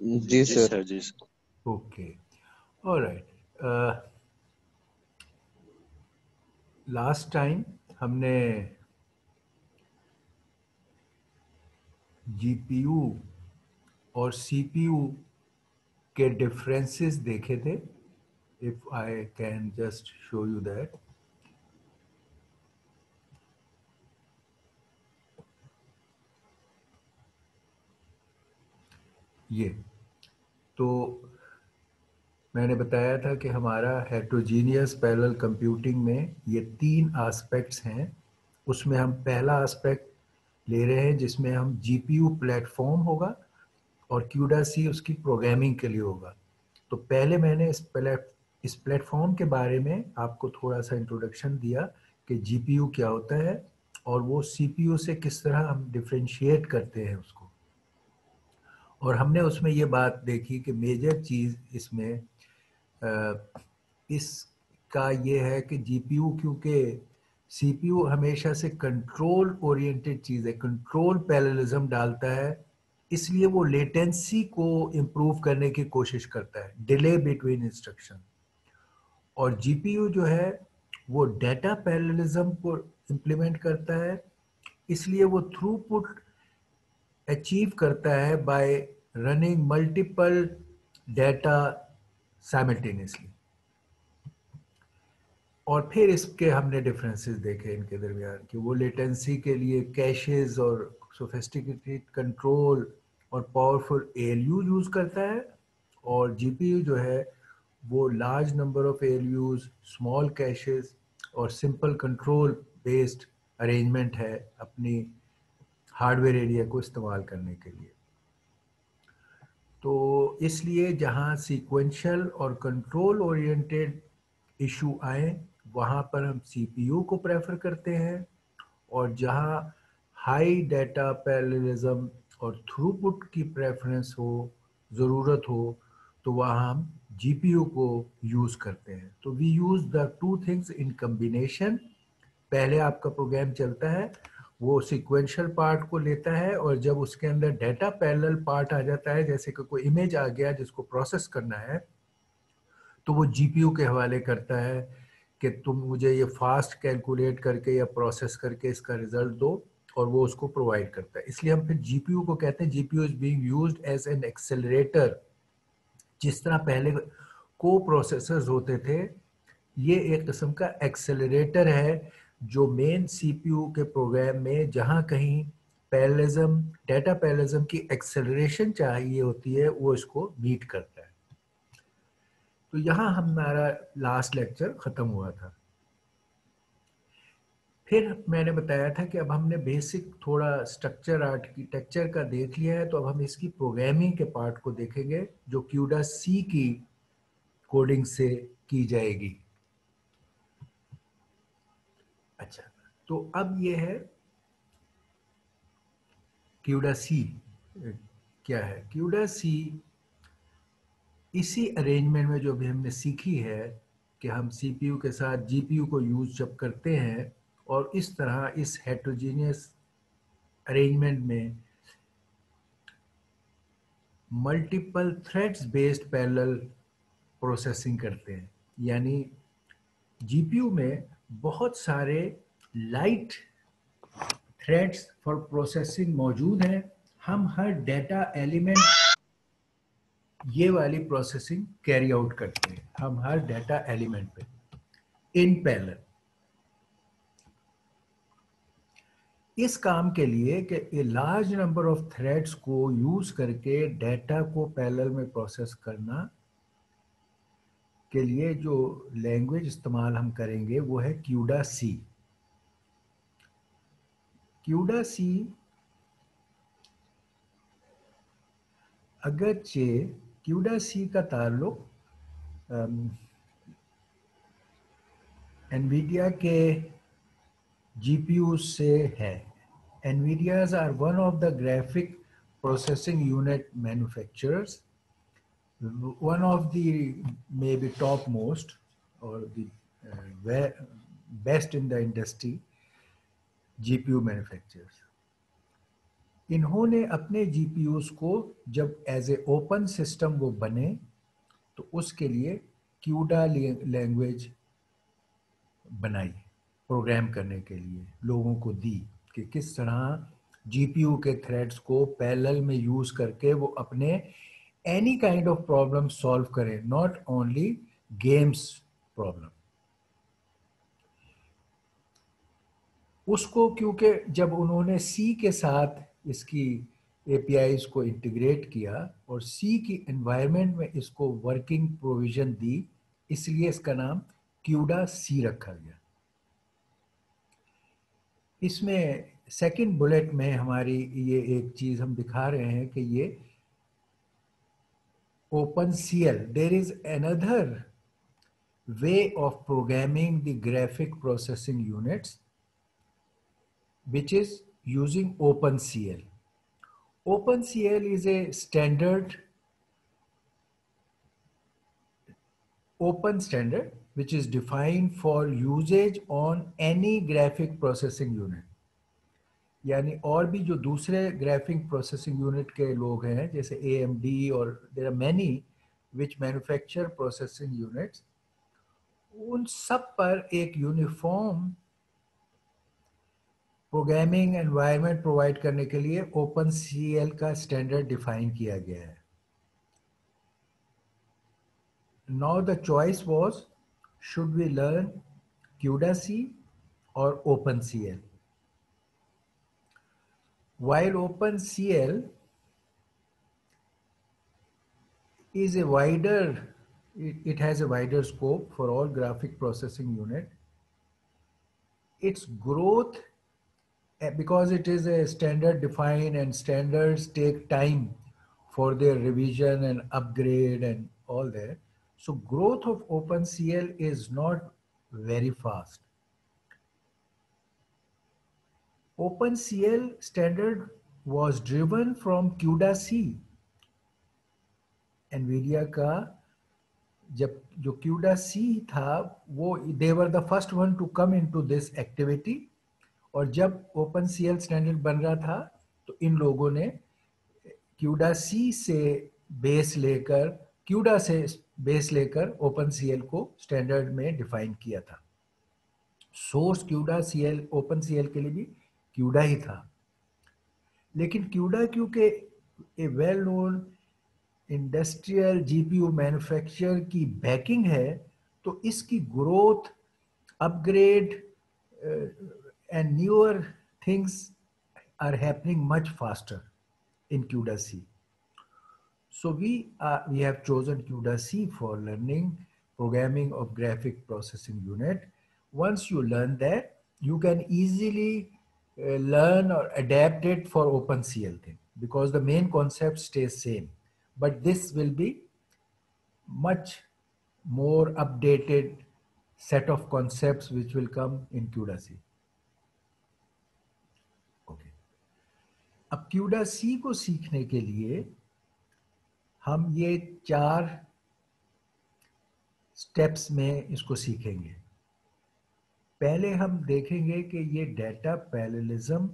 जी जी sir. Sir, जी sir. Okay, alright. Last time हमने जीपीयू और सीपीयू के डिफरेंसेस देखे थे। If I can just show you that. ये तो मैंने बताया था कि हमारा हेट्रोजीनियस पैरेलल कंप्यूटिंग में ये 3 एस्पेक्ट्स हैं। उसमें हम पहला एस्पेक्ट ले रहे हैं जिसमें हम जीपीयू प्लेटफॉर्म होगा और क्यूडा सी उसकी प्रोग्रामिंग के लिए होगा। तो पहले मैंने इस प्लेटफॉर्म के बारे में आपको थोड़ा सा इंट्रोडक्शन दिया कि जीपीयू क्या होता है और वो सीपीयू से किस तरह हम डिफरेंशिएट करते हैं उसको। और हमने उसमें ये बात देखी कि मेजर चीज़ इसमें इसका ये है कि जीपीयू, क्योंकि सीपीयू हमेशा से कंट्रोल ओरिएंटेड चीज़ है, कंट्रोल पैरेललिज्म डालता है, इसलिए वो लेटेंसी को इम्प्रूव करने की कोशिश करता है, डिले बिटवीन इंस्ट्रक्शन। और जीपीयू जो है वो डाटा पैरेललिज्म को इम्प्लीमेंट करता है, इसलिए वो थ्रूपुट अचीव करता है bye running multiple data simultaneously. और फिर इसके हमने डिफरेंसेस देखे इनके दरमियान कि वो लेटेंसी के लिए कैशेस और सोफिस्टिकेटेड कंट्रोल और पावरफुल एएलयू यूज़ करता है, और जीपीयू जो है वो large number of ALUs, small caches और सिंपल कंट्रोल बेस्ड अरेंजमेंट है अपनी हार्डवेयर एरिया को इस्तेमाल करने के लिए। तो इसलिए जहाँ सीक्वेंशियल और कंट्रोल ओरिएंटेड इशू आए वहाँ पर हम सीपीयू को प्रेफर करते हैं, और जहाँ हाई डाटा पैरेललिज्म और थ्रूपुट की प्रेफरेंस हो, ज़रूरत हो, तो वहाँ हम जीपीयू को यूज़ करते हैं। तो we use the two things in combination. पहले आपका प्रोग्राम चलता है, वो सीक्वेंशियल पार्ट को लेता है, और जब उसके अंदर डाटा पैरेलल पार्ट आ जाता है, जैसे कि कोई इमेज आ गया जिसको प्रोसेस करना है, तो वो जीपीयू के हवाले करता है कि तुम मुझे ये फास्ट कैलकुलेट करके या प्रोसेस करके इसका रिजल्ट दो, और वो उसको प्रोवाइड करता है। इसलिए हम फिर जीपीयू को कहते हैं GPU is being used as an accelerator. जिस तरह पहले को प्रोसेसर्स होते थे, ये एक किस्म का एक्सेलरेटर है जो मेन सीपीयू के प्रोग्राम में जहां कहीं पैरेललिज्म, डाटा पैरेललिज्म की एक्सेलरेशन चाहिए होती है, वो इसको मीट करता है। तो यहाँ हमारा लास्ट लेक्चर ख़त्म हुआ था। फिर मैंने बताया था कि अब हमने बेसिक थोड़ा स्ट्रक्चर आर्किटेक्चर का देख लिया है, तो अब हम इसकी प्रोग्रामिंग के पार्ट को देखेंगे जो क्यूडा सी की कोडिंग से की जाएगी। अच्छा, तो अब ये है क्यूडा सी क्या है। क्यूडा सी इसी अरेंजमेंट में जो भी हमने सीखी है कि हम सीपीयू के साथ जीपीयू को यूज जब करते हैं, और इस तरह इस हेट्रोजीनियस अरेंजमेंट में multiple threads based parallel processing करते हैं, यानी जीपीयू में बहुत सारे लाइट थ्रेड्स फॉर प्रोसेसिंग मौजूद हैं। हम हर डाटा एलिमेंट ये वाली प्रोसेसिंग कैरी आउट करते हैं, हम हर डाटा एलिमेंट पे इन पैरेलल। इस काम के लिए कि a large number of threads को यूज करके डाटा को पैरेलल में प्रोसेस करना के लिए जो लैंग्वेज इस्तेमाल हम करेंगे वो है क्यूडा सी। क्यूडा सी अगरचे क्यूडा सी का ताल्लुक एनवीडिया के जीपीयू से है। NVIDIAs are one of the graphic processing unit manufacturers, one of the maybe topmost or the best in the industry GPU manufacturers. इन्होंने अपने जीपीयूज को जब एज ए ओपन सिस्टम वो बने तो उसके लिए क्यूडा लैंग्वेज बनाई, प्रोग्राम करने के लिए लोगों को दी कि किस तरह जीपीयू के थ्रेड्स को पैरेलल में यूज करके वो अपने any kind of problem solve करें, नॉट ओनली गेम्स प्रॉब्लम। उसको क्योंकि जब उन्होंने सी के साथ इसकी एपीआईज को इंटीग्रेट किया और सी की एनवायरनमेंट में इसको वर्किंग प्रोविजन दी, इसलिए इसका नाम क्यूडा सी रखा गया। इसमें सेकंड बुलेट में हमारी ये एक चीज हम दिखा रहे हैं कि ये OpenCL, there is another way of programming the graphic processing units which is using OpenCL. OpenCL is a standard, open standard which is defined for usage on any graphic processing unit. यानी और भी जो दूसरे graphic processing unit के लोग हैं जैसे AMD और there are many which manufacture processing units, उन सब पर एक यूनिफॉर्म प्रोग्रामिंग एनवायरनमेंट प्रोवाइड करने के लिए OpenCL का स्टैंडर्ड डिफाइन किया गया है। Now the choice was, should we learn CUDA-C और OpenCL? While OpenCL is a wider, it has a wider scope for all graphic processing unit, its growth, because it is a standard defined and standards take time for their revision and upgrade and all that. So growth of OpenCL is not very fast. OpenCL standard was driven from CUDA-C. NVIDIA का जब जो CUDA-C था वो they were the first one to come into this activity, और जब OpenCL standard बन रहा था तो इन लोगों ने CUDA-C से बेस लेकर CUDA से बेस लेकर OpenCL को स्टैंडर्ड में डिफाइन किया था। सोर्स CUDA-CL OpenCL के लिए भी CUDA ही था, लेकिन CUDA क्योंकि a well known industrial GPU manufacture की बैकिंग है तो इसकी growth, upgrade and newer things are happening much faster in CUDA-C. So we have chosen CUDA-C for learning programming of graphic processing unit. Once you learn that, you can easily learn or adapt it for OpenCL thing because the main concept stays same. But this will be much more updated set of concepts which will come in CUDA-C. Okay. अब CUDA-C को सीखने के लिए हम ये 4 steps में इसको सीखेंगे। पहले हम देखेंगे कि ये डेटा पैरेललिज्म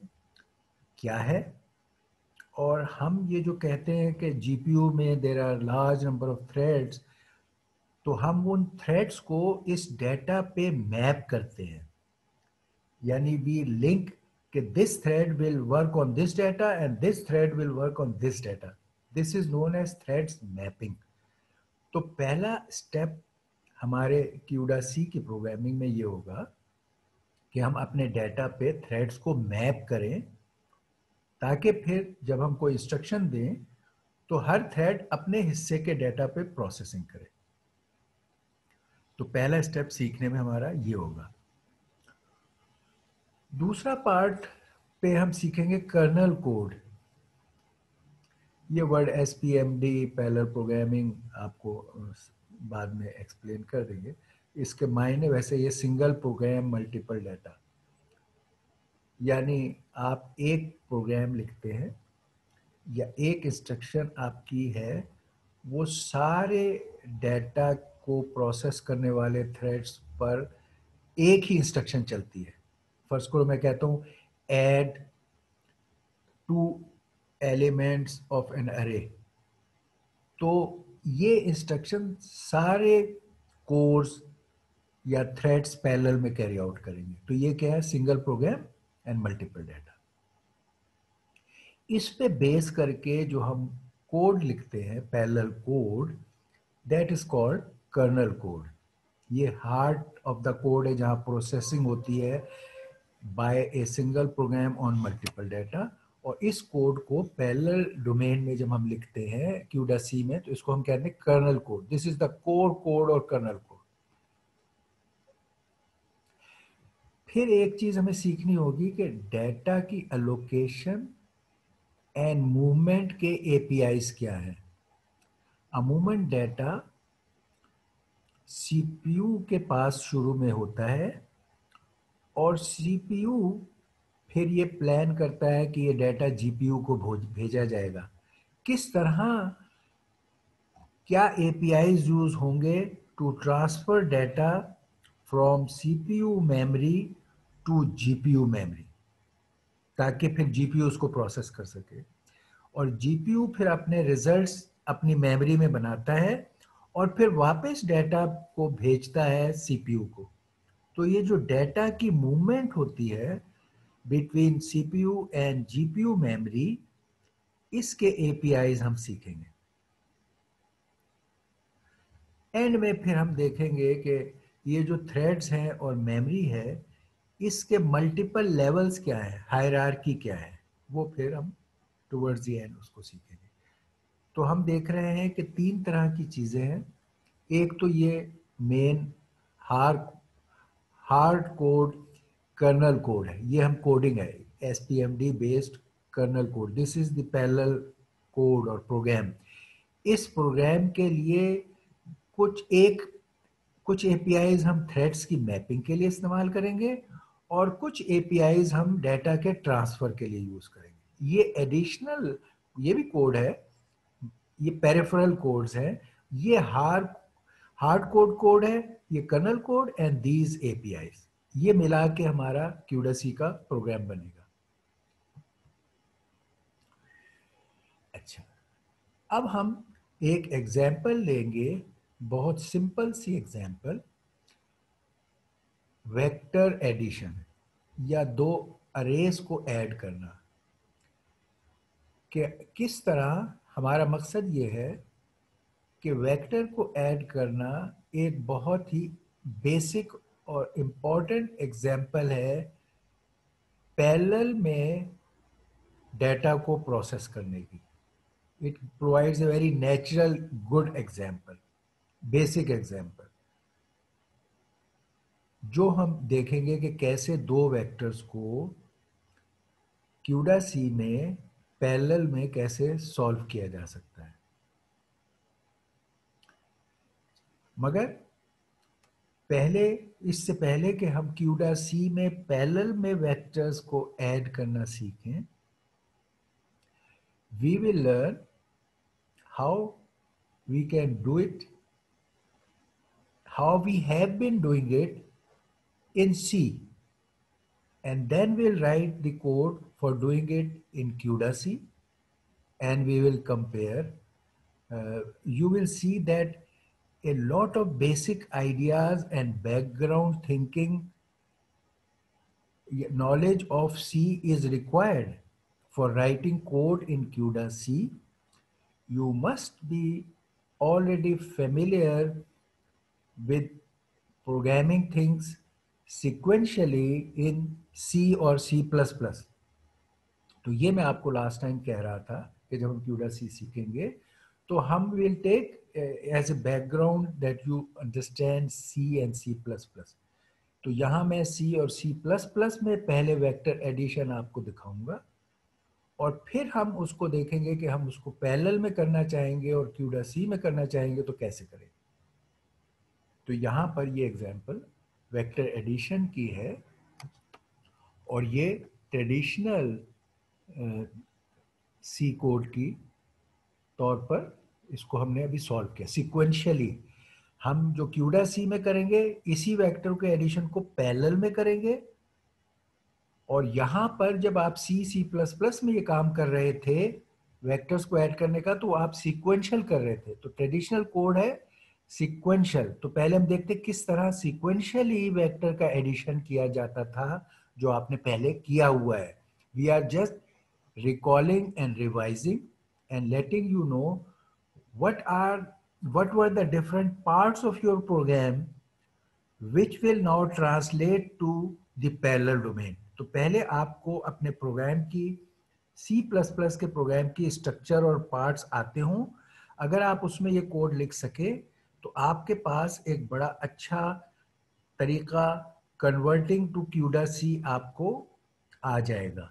क्या है, और हम ये जो कहते हैं कि जीपीयू में there are large number of threads, तो हम उन थ्रेड्स को इस डेटा पे मैप करते हैं, यानी वी लिंक कि this thread will work on this data and this thread will work on this data. This is known as threads mapping. तो पहला स्टेप हमारे CUDA-C की प्रोग्रामिंग में ये होगा कि हम अपने डेटा पे थ्रेड्स को मैप करें ताकि फिर जब हम कोई इंस्ट्रक्शन दें तो हर थ्रेड अपने हिस्से के डेटा पे प्रोसेसिंग करे। तो पहला स्टेप सीखने में हमारा ये होगा। दूसरा पार्ट पे हम सीखेंगे कर्नल कोड। ये वर्ड SPMD पैरेलल प्रोग्रामिंग आपको बाद में एक्सप्लेन कर देंगे। इसके मायने वैसे ये सिंगल प्रोग्राम मल्टीपल डाटा, यानी आप एक प्रोग्राम लिखते हैं या एक इंस्ट्रक्शन आपकी है, वो सारे डेटा को प्रोसेस करने वाले थ्रेड्स पर एक ही इंस्ट्रक्शन चलती है। फर्स्ट को मैं कहता हूँ add two elements of an array. तो ये इंस्ट्रक्शन सारे कोर्स या थ्रेड्स पैरेलल में कैरी आउट करेंगे। तो ये क्या है, single program and multiple data. इस पे बेस करके जो हम कोड लिखते हैं, parallel code, that is called kernel code. ये हार्ट ऑफ द कोड है जहां प्रोसेसिंग होती है by a single program on multiple data. और इस कोड को पैरेलल डोमेन में जब हम लिखते हैं क्यूडासी में, तो इसको हम कहते हैं kernel code. This is the core code और कर्नल कोड। फिर एक चीज हमें सीखनी होगी कि डेटा की एलोकेशन एंड मूवमेंट के एपीआईज क्या है। अमूमन डेटा सीपीयू के पास शुरू में होता है और सीपीयू फिर ये प्लान करता है कि ये डाटा जीपीयू को भेजा जाएगा। किस तरह, क्या एपीआईज यूज होंगे to transfer data from CPU memory to GPU memory, ताकि फिर जीपीयू उसको प्रोसेस कर सके। और जीपीयू फिर अपने रिजल्ट्स अपनी मेमोरी में बनाता है और फिर वापस डाटा को भेजता है सीपीयू को। तो ये जो डाटा की मूवमेंट होती है between CPU and GPU memory, इसके एपीआईज हम सीखेंगे। एंड में फिर हम देखेंगे कि ये जो थ्रेड्स हैं और मेमोरी है, इसके मल्टीपल लेवल्स क्या है, हायरार्की क्या है, वो फिर हम टुवर्ड्स द एंड उसको सीखेंगे। तो हम देख रहे हैं कि 3 तरह की चीज़ें हैं। एक तो ये main hard hard code kernel code है, ये हम कोडिंग है, SPMD based kernel code. This is the parallel code और प्रोग्राम। इस प्रोग्राम के लिए कुछ एपीआईज हम थ्रेड्स की मैपिंग के लिए इस्तेमाल करेंगे और कुछ एपीआईज हम डाटा के ट्रांसफर के लिए यूज करेंगे। ये एडिशनल, ये भी कोड है, ये पेरिफेरल कोड्स हैं। ये हार्ड कोड है, ये kernel code and these APIs, ये मिला के हमारा क्यूडासी का प्रोग्राम बनेगा। अच्छा, अब हम एक एग्जाम्पल लेंगे, बहुत सिंपल सी एग्जाम्पल, वेक्टर एडिशन या 2 अरेज को ऐड करना। कि किस तरह, हमारा मकसद ये है कि वेक्टर को ऐड करना एक बहुत ही बेसिक और इम्पॉर्टेंट एग्जाम्पल है पैरेलल में डाटा को प्रोसेस करने की। It provides a very natural good example, basic example, जो हम देखेंगे कि कैसे 2 वेक्टर्स को क्यूडासी में पैरेलल में कैसे सॉल्व किया जा सकता है। मगर इससे पहले कि हम क्यूडासी में पैरेलल में वेक्टर्स को ऐड करना सीखें, we will learn how we can do it, how we have been doing it in C, and then we'll write the code for doing it in CUDA-C, and we will compare. You will see that a lot of basic ideas and background thinking knowledge of C is required for writing code in CUDA-C. You must be already familiar with programming things sequentially in C और C++. तो ये मैं आपको last time कह रहा था कि जब हम क्यूडासी सीखेंगे तो हम will take as a background that you understand C and C++. तो यहाँ मैं C और C++ में पहले वेक्टर एडिशन आपको दिखाऊंगा और फिर हम उसको देखेंगे कि हम उसको पैरेलल में करना चाहेंगे और क्यूडासी में करना चाहेंगे तो कैसे करें। तो यहाँ पर ये एग्जांपल वेक्टर एडिशन की है और ये ट्रेडिशनल सी कोड की तौर पर इसको हमने अभी सॉल्व किया सिक्वेंशियली। हम जो क्यूडा सी में करेंगे इसी वेक्टर के एडिशन को पैरेलल में करेंगे और यहाँ पर जब आप C++ में ये काम कर रहे थे वेक्टर्स को ऐड करने का, तो आप सीक्वेंशियल कर रहे थे। तो ट्रेडिशनल कोड है सीक्वेंशियल। तो पहले हम देखते किस तरह सीक्वेंशियली वेक्टर का एडिशन किया जाता था, जो आपने पहले किया हुआ है। We are just recalling and revising and letting you know what are what were the different parts of your program which will now translate to the parallel domain। तो पहले आपको अपने प्रोग्राम की C++ के प्रोग्राम की structure और parts आते हों, अगर आप उसमें ये कोड लिख सके तो आपके पास एक बड़ा अच्छा तरीका कन्वर्टिंग टू क्यूडा सी आपको आ जाएगा।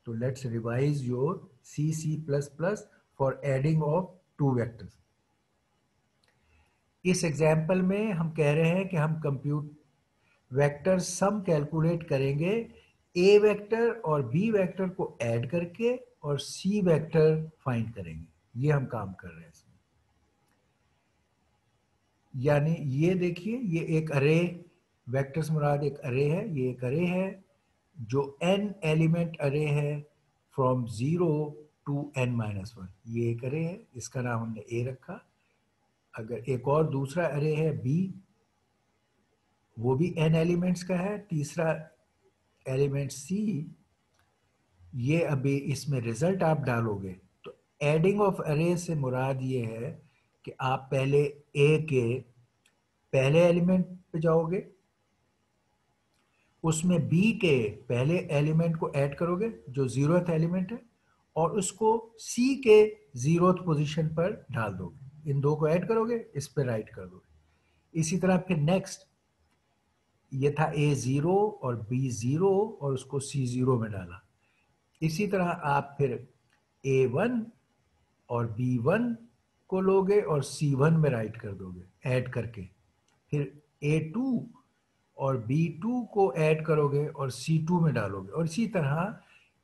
तो let's revise your C++ for adding of two vectors. इस एग्जाम्पल में हम कह रहे हैं कि हम कंप्यूट वेक्टर सम कैलकुलेट करेंगे ए वेक्टर और बी वेक्टर को ऐड करके और सी वेक्टर फाइंड करेंगे। ये हम काम कर रहे हैं इसमें। यानी ये देखिए, ये एक अरे, वेक्टर्स मुराद एक अरे है, ये एक अरे है जो n एलिमेंट अरे है फ्रॉम 0 टू n-1। ये एक अरे है, इसका नाम हमने ए रखा। अगर एक और दूसरा अरे है बी, वो भी n एलिमेंट्स का है। तीसरा एलिमेंट सी, ये अभी इसमें रिजल्ट आप डालोगे। तो एडिंग ऑफ अरे से मुराद ये है कि आप पहले ए के पहले एलिमेंट पे जाओगे, उसमें बी के पहले एलिमेंट को ऐड करोगे जो 0th एलिमेंट है, और उसको सी के 0th पोजीशन पर डाल दोगे। इन दो को ऐड करोगे, इस पे राइट कर दोगे। इसी तरह फिर नेक्स्ट, ये था A0 और B0 और उसको C0 में डाला। इसी तरह आप फिर A1 और B1 को लोगे और C1 में राइट कर दोगे ऐड करके। फिर A2 और B2 को ऐड करोगे और C2 में डालोगे। और इसी तरह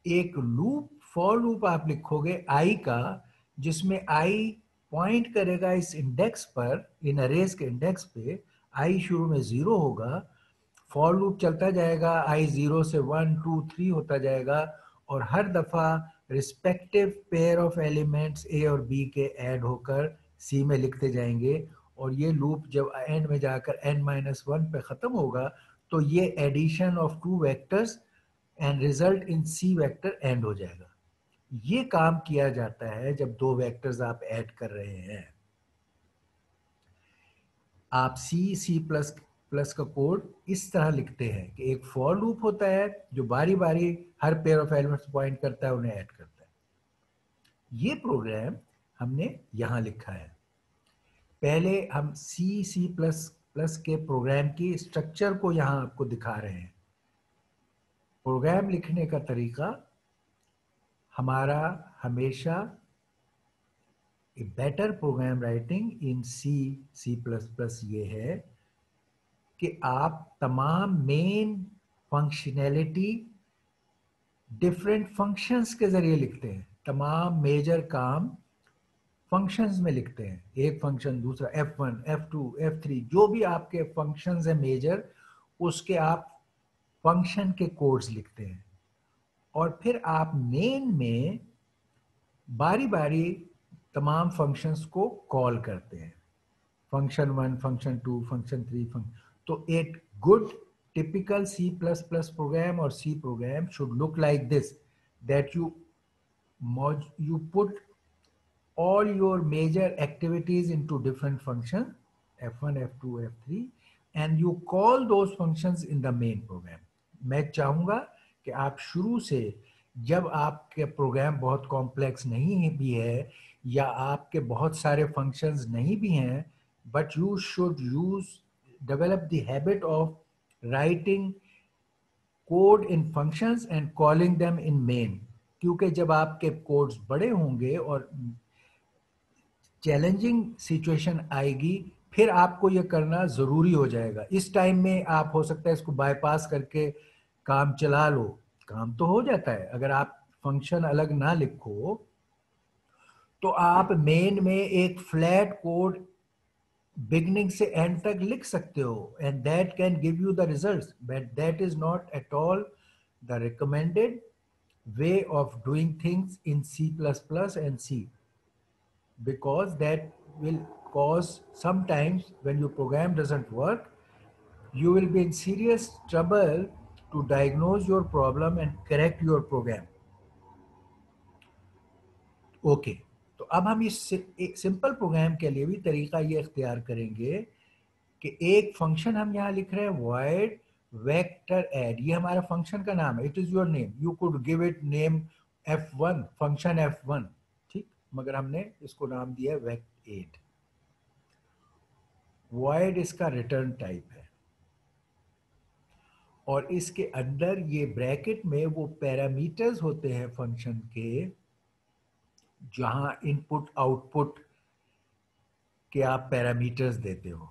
एक लूप, फॉर लूप आप लिखोगे I का, जिसमें I पॉइंट करेगा इस इंडेक्स पर, इन अरेज के इंडेक्स पे। I शुरू में 0 होगा, फॉर लूप चलता जाएगा, I 0 से 1 2 3 होता जाएगा, और हर दफा रिस्पेक्टिव पेयर ऑफ एलिमेंट्स ए और बी के ऐड होकर सी में लिखते जाएंगे। और ये लूप जब एंड में जाकर n-1 पे ख़त्म होगा, तो ये addition of two vectors and result in C vector end हो जाएगा। ये काम किया जाता है जब दो वेक्टर्स आप ऐड कर रहे हैं। आप C++ का कोड इस तरह लिखते हैं कि एक फॉर लूप होता है जो बारी बारी हर पेयर ऑफ एलिमेंट्स पॉइंट करता है, उन्हें ऐड करता है। ये प्रोग्राम हमने यहां लिखा है। पहले हम C++ के प्रोग्राम की स्ट्रक्चर को यहां आपको दिखा रहे हैं। प्रोग्राम लिखने का तरीका हमारा हमेशा better program writing in C++ ये है कि आप तमाम मेन फंक्शनैलिटी डिफरेंट फंक्शंस के जरिए लिखते हैं। तमाम मेजर काम फंक्शंस में लिखते हैं, एक फंक्शन दूसरा, F1 F2 F3, जो भी आपके फंक्शंस हैं मेजर, उसके आप फंक्शन के कोड्स लिखते हैं। और फिर आप मेन में बारी बारी तमाम फंक्शंस को कॉल करते हैं, फंक्शन 1, फंक्शन 2, फंक्शन 3। तो एक good typical C++ program or C program should look like this, that you put all your major activities into different functions, F1 F2 F3, and you call those functions in the main program। मैं चाहूँगा कि आप शुरू से, जब आपके programme बहुत complex नहीं भी है या आपके बहुत सारे फंक्शंस नहीं भी हैं, but you should develop the habit of writing code in functions and calling them in main। क्योंकि जब आपके कोड्स बड़े होंगे और चैलेंजिंग सिचुएशन आएगी, फिर आपको ये करना ज़रूरी हो जाएगा। इस टाइम में आप हो सकता है इसको बाईपास करके काम चला लो, काम तो हो जाता है। अगर आप फंक्शन अलग ना लिखो तो आप मेन में एक फ्लैट कोड बिगनिंग से एंड तक लिख सकते हो, and that can give you the results, but that is not at all the recommended way of doing things in C++ and C, because that will cause sometimes when your program doesn't work, you will be in serious trouble to diagnose your problem and correct your program. Okay तो अब हम इस simple programme के लिए भी तरीका ये इख्तियार करेंगे कि एक फंक्शन हम यहाँ लिख रहे हैं void vector add, ये हमारा फंक्शन का नाम है, it is your name, you could give it name f1, function f1, ठीक, मगर हमने इसको नाम दिया है vect8। void इसका रिटर्न टाइप है और इसके अंदर ये ब्रैकेट में वो पैरामीटर्स होते हैं फंक्शन के जहां इनपुट आउटपुट के आप पैरामीटर्स देते हो,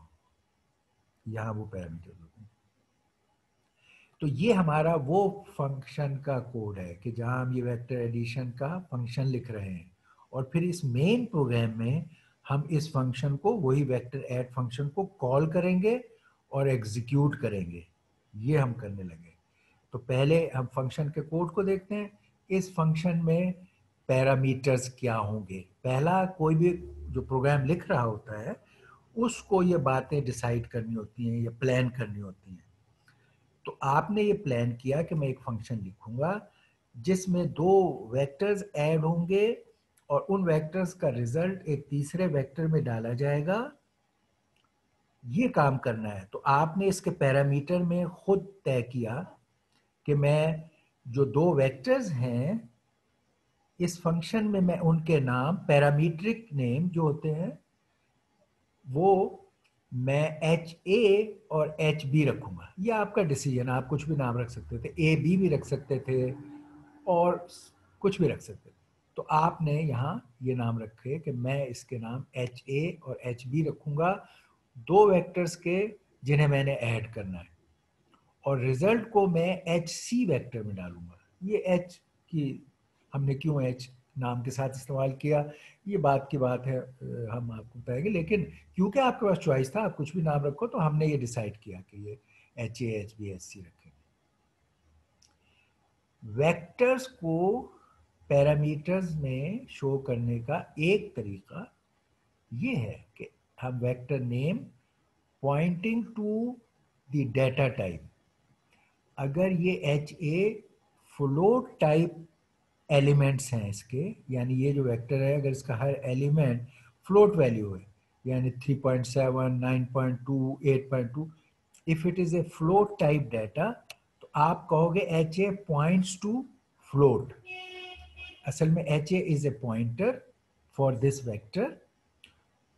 यहां वो पैरामीटर्स होते हैं। तो ये हमारा वो फंक्शन का कोड है कि जहां हम ये वेक्टर एडिशन का फंक्शन लिख रहे हैं और फिर इस मेन प्रोग्राम में हम इस फंक्शन को, वही वेक्टर ऐड फंक्शन को कॉल करेंगे और एग्जीक्यूट करेंगे। ये हम करने लगे। तो पहले हम फंक्शन के कोड को देखते हैं। इस फंक्शन में पैरामीटर्स क्या होंगे? पहला, कोई भी जो प्रोग्राम लिख रहा होता है उसको ये बातें डिसाइड करनी होती हैं या प्लान करनी होती हैं। तो आपने ये प्लान किया कि मैं एक फंक्शन लिखूंगा जिसमें दो वेक्टर्स ऐड होंगे और उन वेक्टर्स का रिजल्ट एक तीसरे वेक्टर में डाला जाएगा। ये काम करना है। तो आपने इसके पैरामीटर में खुद तय किया कि मैं जो दो वेक्टर्स हैं इस फंक्शन में मैं उनके नाम, पैरामीट्रिक नेम जो होते हैं, वो मैं HA और HB रखूंगा। ये आपका डिसीजन, आप कुछ भी नाम रख सकते थे, AB भी रख सकते थे और कुछ भी रख सकते थे। तो आपने यहाँ ये नाम रखे कि मैं इसके नाम HA और HB रखूंगा, दो वेक्टर्स के जिन्हें मैंने ऐड करना है, और रिजल्ट को मैं HC वेक्टर में डालूंगा। ये H की हमने क्यों H नाम के साथ इस्तेमाल किया, ये बात की बात है, हम आपको बताएंगे। लेकिन क्योंकि आपके पास चॉइस था, आप कुछ भी नाम रखो, तो हमने ये डिसाइड किया कि ये HA, HB, HC रखेंगे। वेक्टर्स को पैरामीटर्स में शो करने का एक तरीका ये है कि हम vector name pointing to the data type, अगर ये HA फ्लोट टाइप एलिमेंट्स हैं इसके, यानी ये जो वेक्टर है अगर इसका हर एलिमेंट फ्लोट वैल्यू है, यानी 3.7, 9.2, 8.2, if it is a float type data, तो आप कहोगे HA पॉइंट्स टू फ्लोट। असल में HA is a pointer for this vector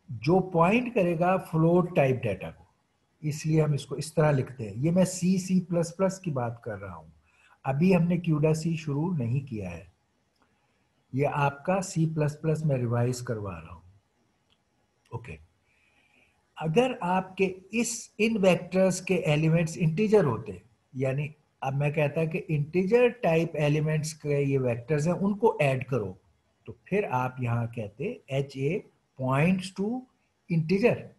जो पॉइंट करेगा फ्लोट टाइप डाटा को, इसलिए हम इसको इस तरह लिखते हैं। ये मैं C++ की बात कर रहा हूं, अभी हमने CUDA-C शुरू नहीं किया है, ये आपका C++ में रिवाइज करवा रहा हूं। ओके, अगर आपके इन वेक्टर्स के एलिमेंट्स इंटीजर होते, यानी अब मैं कहता कि इंटीजर टाइप एलिमेंट्स के ये वेक्टर्स हैं, उनको ऐड करो, तो फिर आप यहां कहते HA पॉइंट्स टू इंटीजर।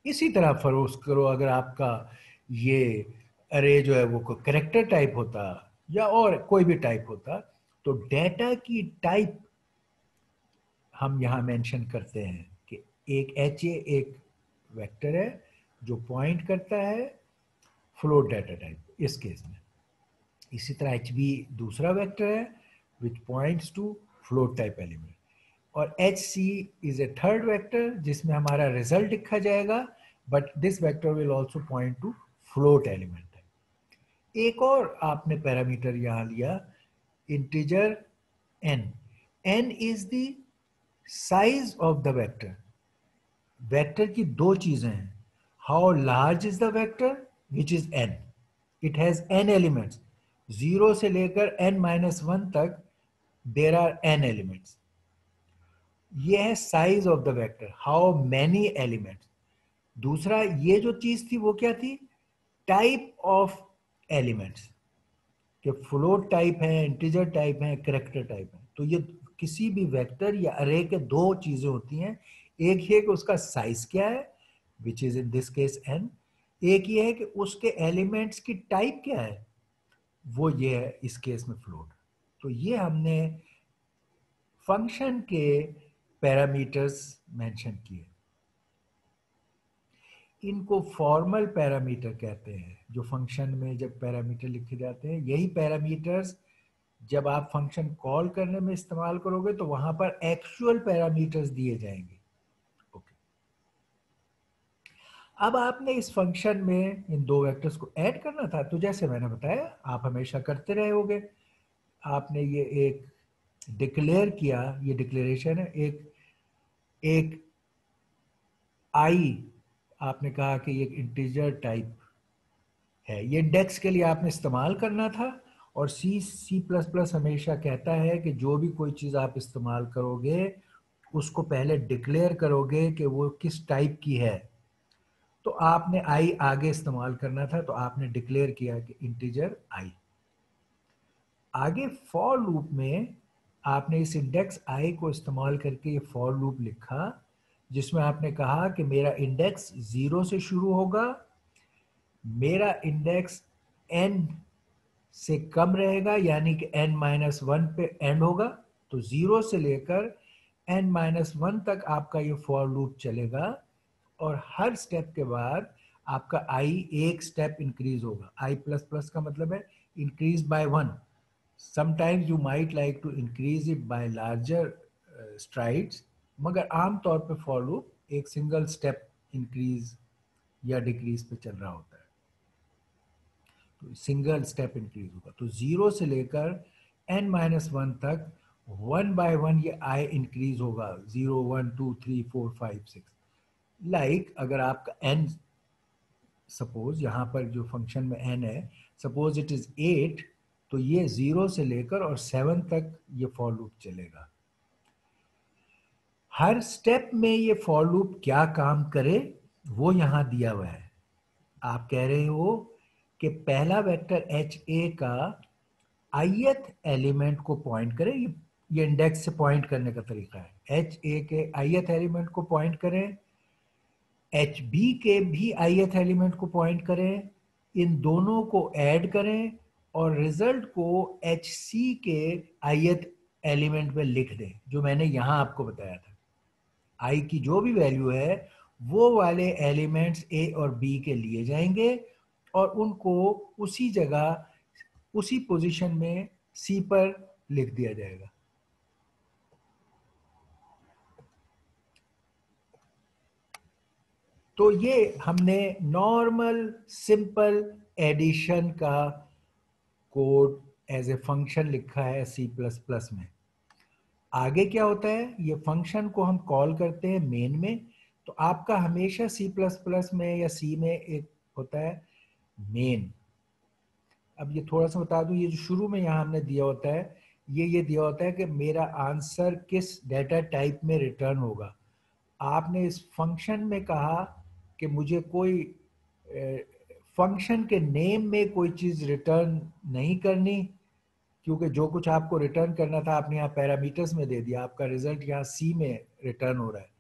इसी तरह फरोज करो, अगर आपका ये अरे जो है वो कैरेक्टर टाइप होता या और कोई भी टाइप होता, तो डेटा की टाइप हम यहां मेंशन करते हैं कि एक HA एक वेक्टर है जो पॉइंट करता है फ्लोट डाटा टाइप इस केस में। इसी तरह HB दूसरा वेक्टर है which points to float type element, और HC is a third vector जिसमें हमारा रिजल्ट लिखा जाएगा, but this vector will also point to float element. एक और आपने पैरामीटर यहां लिया, integer n। n is the size of the vector. Vector की दो चीजें हैं, how large is the vector which is n, it has n elements, 0 से लेकर n-1 तक देर आर n एलिमेंट्स। ये है size of the vector, how many elements. दूसरा ये जो चीज थी वो क्या थी, टाइप ऑफ एलिमेंट्स, कि फ्लोट टाइप है, इंटीजर टाइप है, कैरेक्टर टाइप है। तो ये किसी भी वेक्टर या अरे के दो चीजें होती हैं, एक है कि उसका साइज क्या है which is in this case n, एक ये है कि उसके एलिमेंट्स की टाइप क्या है, वो ये है इस केस में फ्लोट। तो ये हमने फंक्शन के पैरामीटर्स मेंशन किए। इनको फॉर्मल पैरामीटर कहते हैं। जो फंक्शन में जब पैरामीटर लिखे जाते हैं, यही पैरामीटर्स जब आप फंक्शन कॉल करने में इस्तेमाल करोगे तो वहां पर एक्चुअल पैरामीटर्स दिए जाएंगे। ओके, अब आपने इस फंक्शन में इन दो वेक्टर्स को ऐड करना था, तो जैसे मैंने बताया आप हमेशा करते रहे होगे। आपने ये एक डिक्लेयर किया, ये डिक्लेरेशन है, एक एक आई आपने कहा कि ये इंटीजर टाइप है, ये इंडेक्स के लिए आपने इस्तेमाल करना था। और सी प्लस प्लस हमेशा कहता है कि जो भी कोई चीज़ आप इस्तेमाल करोगे उसको पहले डिक्लेयर करोगे कि वो किस टाइप की है। तो आपने आई आगे इस्तेमाल करना था, तो आपने डिक्लेयर किया कि इंटीजर आई। आगे फॉर लूप में आपने इस इंडेक्स आई को इस्तेमाल करके ये फॉर लूप लिखा, जिसमें आपने कहा कि मेरा इंडेक्स 0 से शुरू होगा, मेरा इंडेक्स n से कम रहेगा, यानी कि n-1 पे एंड होगा। तो 0 से लेकर n-1 तक आपका ये फॉर लूप चलेगा, और हर स्टेप के बाद आपका i एक स्टेप इंक्रीज होगा। i प्लस प्लस का मतलब है increase by 1। Sometimes you might like to increase it by larger strides, मगर आमतौर पे फॉर लूप एक सिंगल स्टेप इंक्रीज या डिक्रीज पे चल रहा होता है। तो सिंगल स्टेप इंक्रीज होगा। तो 0 से लेकर n-1 तक 1 बाय 1 ये i इंक्रीज होगा। 0 1 2 3 4 5 6। लाइक अगर आपका n, सपोज यहाँ पर जो फंक्शन में n है, सपोज इट इज 8, तो ये 0 से लेकर और 7 तक ये फॉर लूप चलेगा। हर स्टेप में ये फॉर लूप क्या काम करे वो यहां दिया हुआ है। आप कह रहे हो कि पहला वेक्टर एच ए का ith एलिमेंट को पॉइंट करें। ये इंडेक्स से पॉइंट करने का तरीका है। एच ए के ith एलिमेंट को पॉइंट करें, एच बी के भी ith एलिमेंट को पॉइंट करें, इन दोनों को ऐड करें और रिजल्ट को एच सी के ith एलिमेंट में लिख दें, जो मैंने यहां आपको बताया था। आई की जो भी वैल्यू है वो वाले एलिमेंट्स ए और बी के लिए जाएंगे और उनको उसी जगह उसी पोजीशन में सी पर लिख दिया जाएगा। तो ये हमने नॉर्मल सिंपल एडिशन का कोड एज ए फंक्शन लिखा है सी प्लस प्लस में। आगे क्या होता है, ये फंक्शन को हम कॉल करते हैं मेन में। तो आपका हमेशा सी प्लस प्लस में या सी में एक होता है मेन। अब ये थोड़ा सा बता दूं, ये जो शुरू में यहाँ हमने दिया होता है, ये दिया होता है कि मेरा आंसर किस डेटा टाइप में रिटर्न होगा। आपने इस फंक्शन में कहा कि मुझे कोई फंक्शन के नेम में कोई चीज़ रिटर्न नहीं करनी, क्योंकि जो कुछ आपको रिटर्न करना था आपने यहाँ पैरामीटर्स में दे दिया, आपका रिजल्ट यहाँ सी में रिटर्न हो रहा है।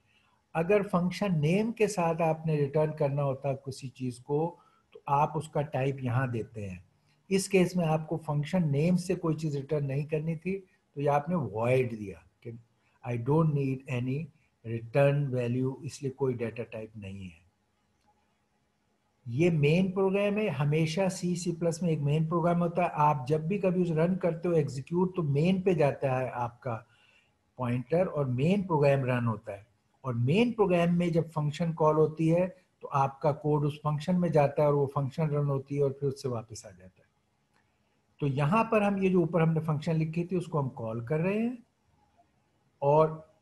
अगर फंक्शन नेम के साथ आपने रिटर्न करना होता किसी चीज़ को, तो आप उसका टाइप यहाँ देते हैं। इस केस में आपको फंक्शन नेम से कोई चीज़ रिटर्न नहीं करनी थी, तो ये आपने वॉइड दिया कि I don't need any return value, इसलिए कोई डाटा टाइप नहीं है। ये मेन प्रोग्राम है। हमेशा सी सी प्लस में एक मेन प्रोग्राम होता है। आप जब भी कभी उसे रन करते हो एग्जीक्यूट, तो मेन पे जाता है आपका पॉइंटर और मेन प्रोग्राम रन होता है। और मेन प्रोग्राम में जब फंक्शन कॉल होती है तो आपका कोड उस फंक्शन में जाता है और वो फंक्शन रन होती है और फिर उससे वापस आ जाता है। तो यहाँ पर हम ये जो ऊपर हमने फंक्शन लिखी थी उसको हम कॉल कर रहे हैं, और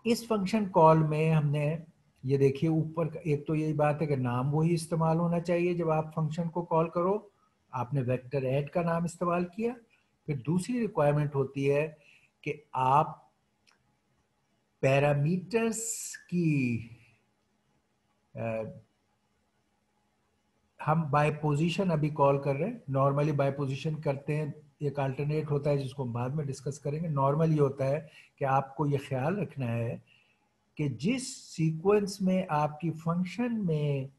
इस फंक्शन कॉल में हमने ये देखिए ऊपर एक तो यही बात है कि नाम वही इस्तेमाल होना चाहिए जब आप फंक्शन को कॉल करो। आपने वेक्टर ऐड का नाम इस्तेमाल किया। फिर दूसरी रिक्वायरमेंट होती है कि आप पैरामीटर्स की हम बाय पोजीशन अभी कॉल कर रहे हैं। नॉर्मली बाय पोजीशन करते हैं, एक अल्टरनेट होता है जिसको हम बाद में डिस्कस करेंगे। नॉर्मल ये होता है कि आपको ये ख्याल रखना है कि जिस सीक्वेंस में आपकी फंक्शन में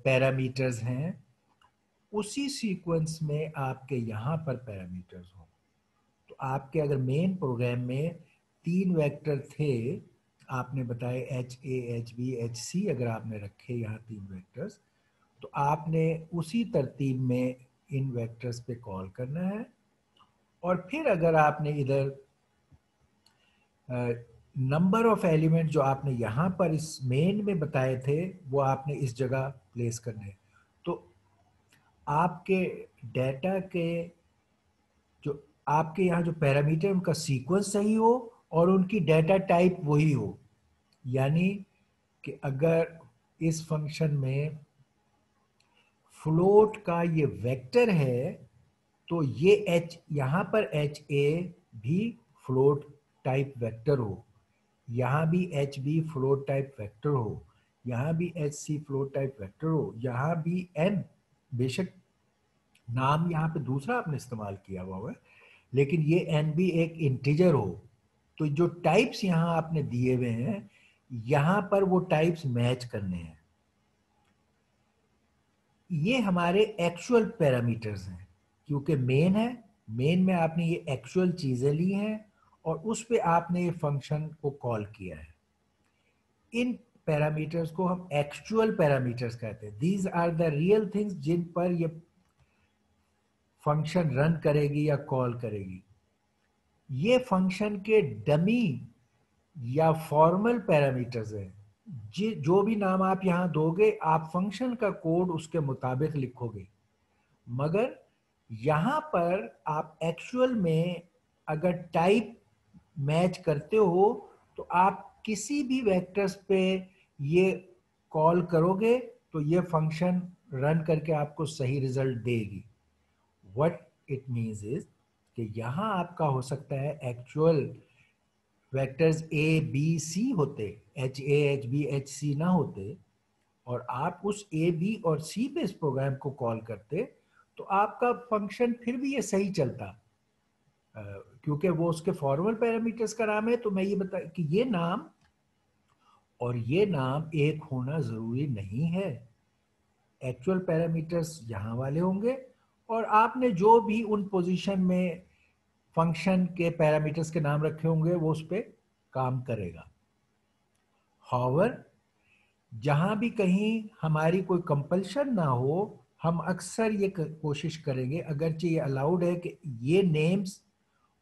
पैरामीटर्स हैं, उसी सीक्वेंस में आपके यहाँ पर पैरामीटर्स हों। आपके अगर मेन प्रोग्राम में 3 वेक्टर थे, आपने बताए HA, HB, HC, अगर आपने रखे यहाँ 3 वेक्टर्स, तो आपने उसी तरतीब में इन वेक्टर्स पे कॉल करना है। और फिर अगर आपने इधर नंबर ऑफ एलिमेंट जो आपने यहाँ पर इस मेन में बताए थे वो आपने इस जगह प्लेस करने हैं। तो आपके डाटा के जो आपके यहाँ जो पैरामीटर उनका सीक्वेंस सही हो और उनकी डाटा टाइप वही हो। यानी कि अगर इस फंक्शन में फ्लोट का ये वेक्टर है तो ये h यहाँ पर एच ए भी फ्लोट टाइप वेक्टर हो, यहाँ भी H B float type vector हो, यहाँ भी H C float type vector हो, यहाँ भी n, बेशक नाम यहाँ पे दूसरा आपने इस्तेमाल किया हुआ है लेकिन ये n भी एक इंटीजर हो। तो जो टाइप्स यहाँ आपने दिए हुए हैं यहाँ पर वो टाइप्स मैच करने हैं। ये हमारे एक्चुअल पैरामीटर्स हैं क्योंकि मेन है, मेन में आपने ये एक्चुअल चीजें ली हैं और उस पे आपने ये फंक्शन को कॉल किया है। इन पैरामीटर्स को हम एक्चुअल पैरामीटर्स कहते हैं। These are the real things जिन पर ये फंक्शन रन करेगी या कॉल करेगी। ये फंक्शन के डमी या फॉर्मल पैरामीटर्स हैं। जो भी नाम आप यहां दोगे आप फंक्शन का कोड उसके मुताबिक लिखोगे, मगर यहां पर आप एक्चुअल में अगर टाइप मैच करते हो तो आप किसी भी वेक्टर्स पे ये कॉल करोगे तो ये फंक्शन रन करके आपको सही रिजल्ट देगी। व्हाट इट मीन्स इज कि यहां आपका हो सकता है actual vectors A B C होते, H A H B H C ना होते, और आप उस ए बी और सी पे इस प्रोग्राम को कॉल करते तो आपका फंक्शन फिर भी ये सही चलता, क्योंकि वो उसके फॉर्मल पैरामीटर्स का नाम है। तो मैं ये बता कि ये नाम और ये नाम एक होना जरूरी नहीं है। एक्चुअल पैरामीटर्स यहाँ वाले होंगे और आपने जो भी उन पोजीशन में फंक्शन के पैरामीटर्स के नाम रखे होंगे वो उस पर काम करेगा। हाउएवर जहां भी कहीं हमारी कोई कंपल्शन ना हो, हम अक्सर ये कोशिश करेंगे, अगरचे ये अलाउड है कि ये नेम्स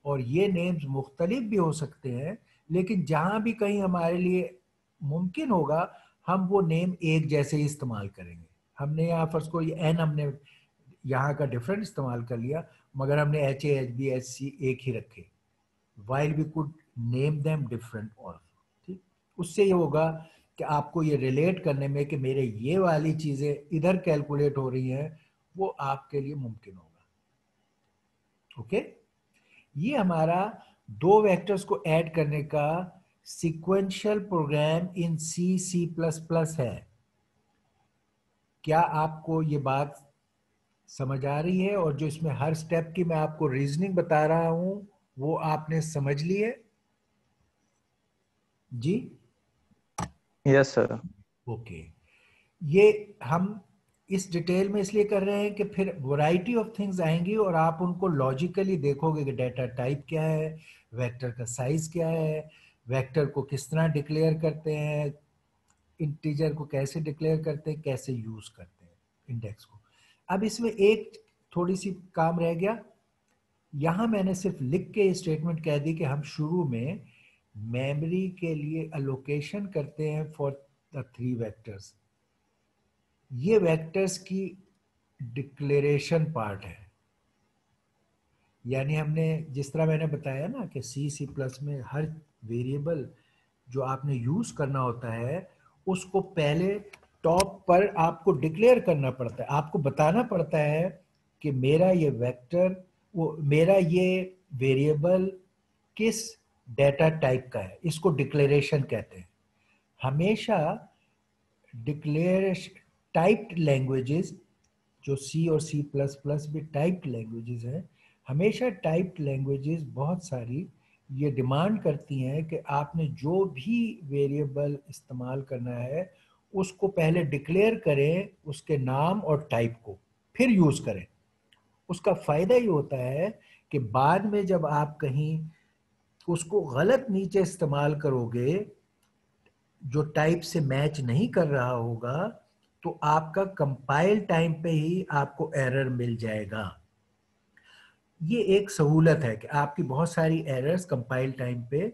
और ये नेम्स मुख्तलिफ भी हो सकते हैं, लेकिन जहां भी कहीं हमारे लिए मुमकिन होगा हम वो नेम एक जैसे ही इस्तेमाल करेंगे। हमने यहाँ फर्स्ट को एन हमने यहाँ का डिफरेंट इस्तेमाल कर लिया, मगर हमने H A H B H C एक ही रखे, while we could name them different also. ठीक, उससे ये होगा कि आपको ये रिलेट करने में कि मेरे ये वाली चीजें इधर कैलकुलेट हो रही हैं वो आपके लिए मुमकिन होगा। ओके, ये हमारा दो वेक्टर्स को ऐड करने का सीक्वेंशियल प्रोग्राम इन सी सी प्लस प्लस है। क्या आपको ये बात समझ आ रही है? और जो इसमें हर स्टेप की मैं आपको रीजनिंग बता रहा हूं वो आपने समझ ली है? जी यस सर। ओके। ये हम इस डिटेल में इसलिए कर रहे हैं कि फिर वैरायटी ऑफ थिंग्स आएंगी और आप उनको लॉजिकली देखोगे कि डाटा टाइप क्या है, वेक्टर का साइज क्या है, वेक्टर को किस तरह डिक्लेयर करते हैं, इंटीजर को कैसे डिक्लेयर करते हैं, कैसे यूज करते हैं इंडेक्स को। अब इसमें एक थोड़ी सी काम रह गया, यहां मैंने सिर्फ लिख के स्टेटमेंट कह दी कि हम शुरू में मेमोरी के लिए अलोकेशन करते हैं फॉर द 3 वेक्टर्स। ये वेक्टर्स की डिक्लेरेशन पार्ट है। यानी हमने जिस तरह मैंने बताया ना कि सी सी प्लस में हर वेरिएबल जो आपने यूज करना होता है उसको पहले टॉप पर आपको डिक्लेयर करना पड़ता है, आपको बताना पड़ता है कि मेरा ये वेक्टर वो मेरा ये वेरिएबल किस डेटा टाइप का है, इसको डिक्लेरेशन कहते हैं। हमेशा डिक्लेरेशन टाइप्ड लैंग्वेजेस जो सी और सी प्लस प्लस भी टाइप्ड लैंग्वेजेस हैं, हमेशा टाइप्ड लैंग्वेजेस बहुत सारी ये डिमांड करती हैं कि आपने जो भी वेरिएबल इस्तेमाल करना है उसको पहले डिक्लेयर करें, उसके नाम और टाइप को, फिर यूज़ करें। उसका फ़ायदा ये होता है कि बाद में जब आप कहीं उसको गलत नीचे इस्तेमाल करोगे, जो टाइप से मैच नहीं कर रहा होगा, तो आपका कंपाइल टाइम पे ही आपको एरर मिल जाएगा। ये एक सहूलत है कि आपकी बहुत सारी एरर्स कंपाइल टाइम पे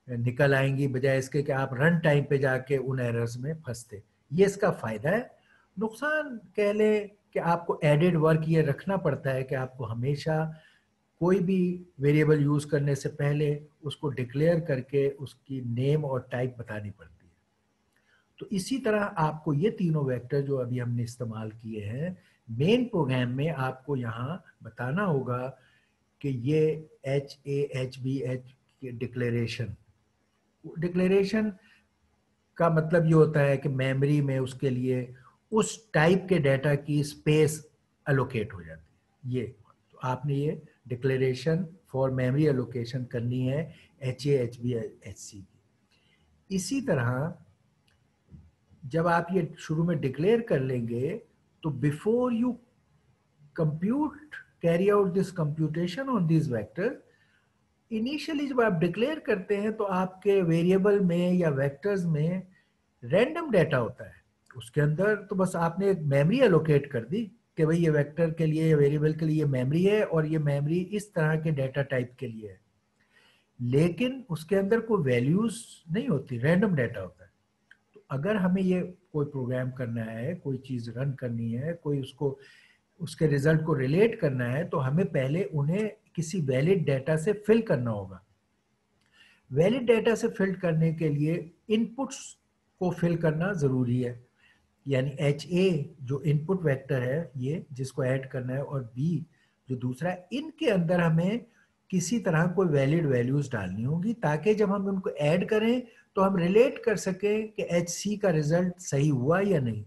निकल आएंगी, बजाय इसके कि आप रन टाइम पे जाके उन एरर्स में फंसते। ये इसका फायदा है। नुकसान कह लें कि आपको एडेड वर्क ये रखना पड़ता है कि आपको हमेशा कोई भी वेरिएबल यूज करने से पहले उसको डिक्लेयर करके उसकी नेम और टाइप बतानी पड़ती है। तो इसी तरह आपको ये तीनों वेक्टर जो अभी हमने इस्तेमाल किए हैं मेन प्रोग्राम में, आपको यहाँ बताना होगा कि ये HAHBH डिक्लेरेशन, डिक्लेरेशन का मतलब ये होता है कि मेमोरी में उसके लिए उस टाइप के डाटा की स्पेस एलोकेट हो जाती है। ये तो आपने ये डिक्लेरेशन फॉर मेमोरी एलोकेशन करनी है HAHBHC की। इसी तरह जब आप ये शुरू में डिक्लेयर कर लेंगे तो before you compute carry out this computation on this vector, initially जब आप डिक्लेयर करते हैं तो आपके वेरिएबल में या वेक्टर्स में रैंडम डाटा होता है। उसके अंदर तो बस आपने एक मेमोरी एलोकेट कर दी कि भाई ये वेक्टर के लिए या वेरिएबल के लिए मेमोरी है और ये मेमोरी इस तरह के डाटा टाइप के लिए है, लेकिन उसके अंदर कोई वैल्यूज नहीं होती, रैंडम डाटा होता है। तो अगर हमें ये कोई प्रोग्राम करना है, कोई चीज़ रन करनी है, कोई उसको उसके रिजल्ट को रिलेट करना है, तो हमें पहले उन्हें किसी वैलिड डाटा से फिल करना होगा। वैलिड डाटा से फिल करने के लिए इनपुट्स को फिल करना ज़रूरी है, यानी HA जो इनपुट वेक्टर है ये जिसको ऐड करना है, और B जो दूसरा है, इनके अंदर हमें किसी तरह कोई वैलिड वैल्यूज डालनी होगी ताकि जब हम उनको ऐड करें तो हम रिलेट कर सकें कि HC का रिजल्ट सही हुआ या नहीं।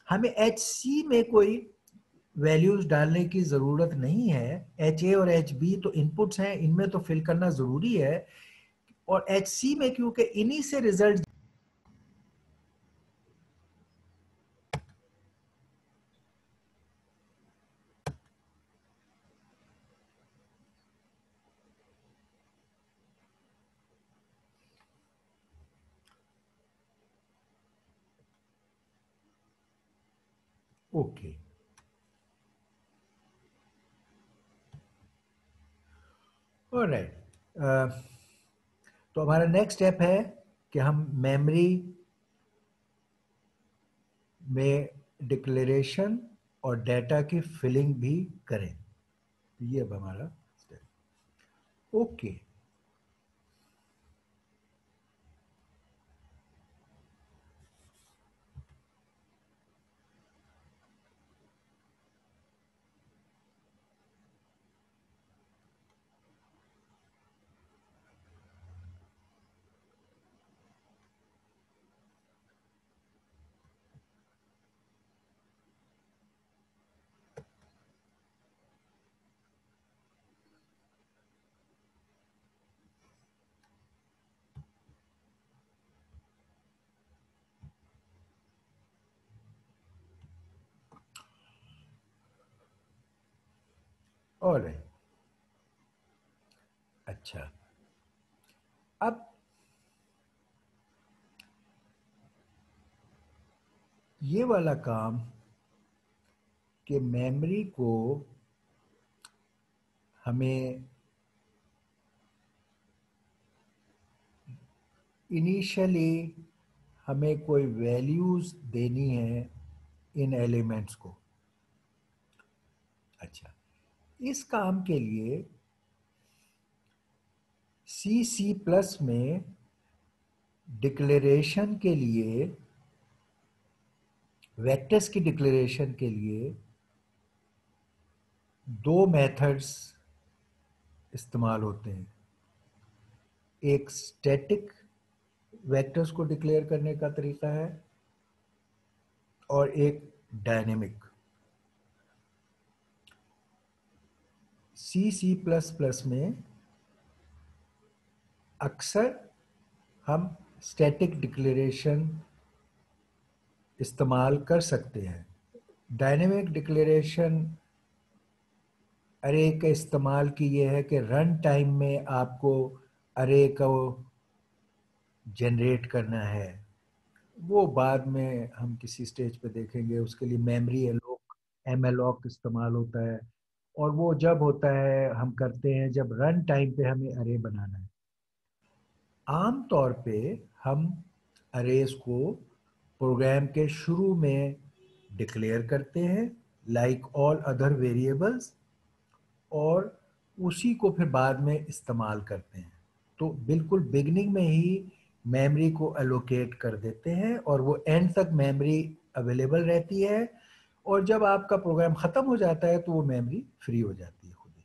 हमें HC में कोई वैल्यूज डालने की ज़रूरत नहीं है। HA और HB तो इनपुट्स हैं, इनमें तो फिल करना ज़रूरी है, और HC में क्योंकि इन्हीं से रिजल्ट ओके। ऑलराइट, तो हमारा नेक्स्ट स्टेप है कि हम मेमोरी में डिक्लेरेशन और डाटा की फिलिंग भी करें। तो ये अब हमारा स्टेप। ओके, ऑलराइट, अच्छा। अब ये वाला काम कि मेमोरी को हमें इनिशियली हमें कोई वैल्यूज देनी है इन एलिमेंट्स को। अच्छा, इस काम के लिए C++ में डिक्लेरेशन के लिए, वेक्टर्स की डिक्लेरेशन के लिए दो मेथड्स इस्तेमाल होते हैं। एक स्टैटिक वेक्टर्स को डिक्लेयर करने का तरीका है और एक डायनेमिक। C++ में अक्सर हम स्टैटिक डिक्लेरेशन इस्तेमाल कर सकते हैं। डायनेमिक डिक्लेरेशन अरे का इस्तेमाल की ये है कि रन टाइम में आपको अरे को जनरेट करना है, वो बाद में हम किसी स्टेज पे देखेंगे। उसके लिए मेमोरी एलोक, एमएलओक इस्तेमाल होता है, और वो जब होता है हम करते हैं जब रन टाइम पे हमें अरे बनाना है। आम तौर पे हम अरेज को प्रोग्राम के शुरू में डिक्लेयर करते हैं लाइक ऑल अदर वेरिएबल्स, और उसी को फिर बाद में इस्तेमाल करते हैं। तो बिल्कुल बिगनिंग में ही मेमोरी को एलोकेट कर देते हैं और वो एंड तक मेमोरी अवेलेबल रहती है, और जब आपका प्रोग्राम ख़त्म हो जाता है तो वो मेमोरी फ्री हो जाती है खुद ही।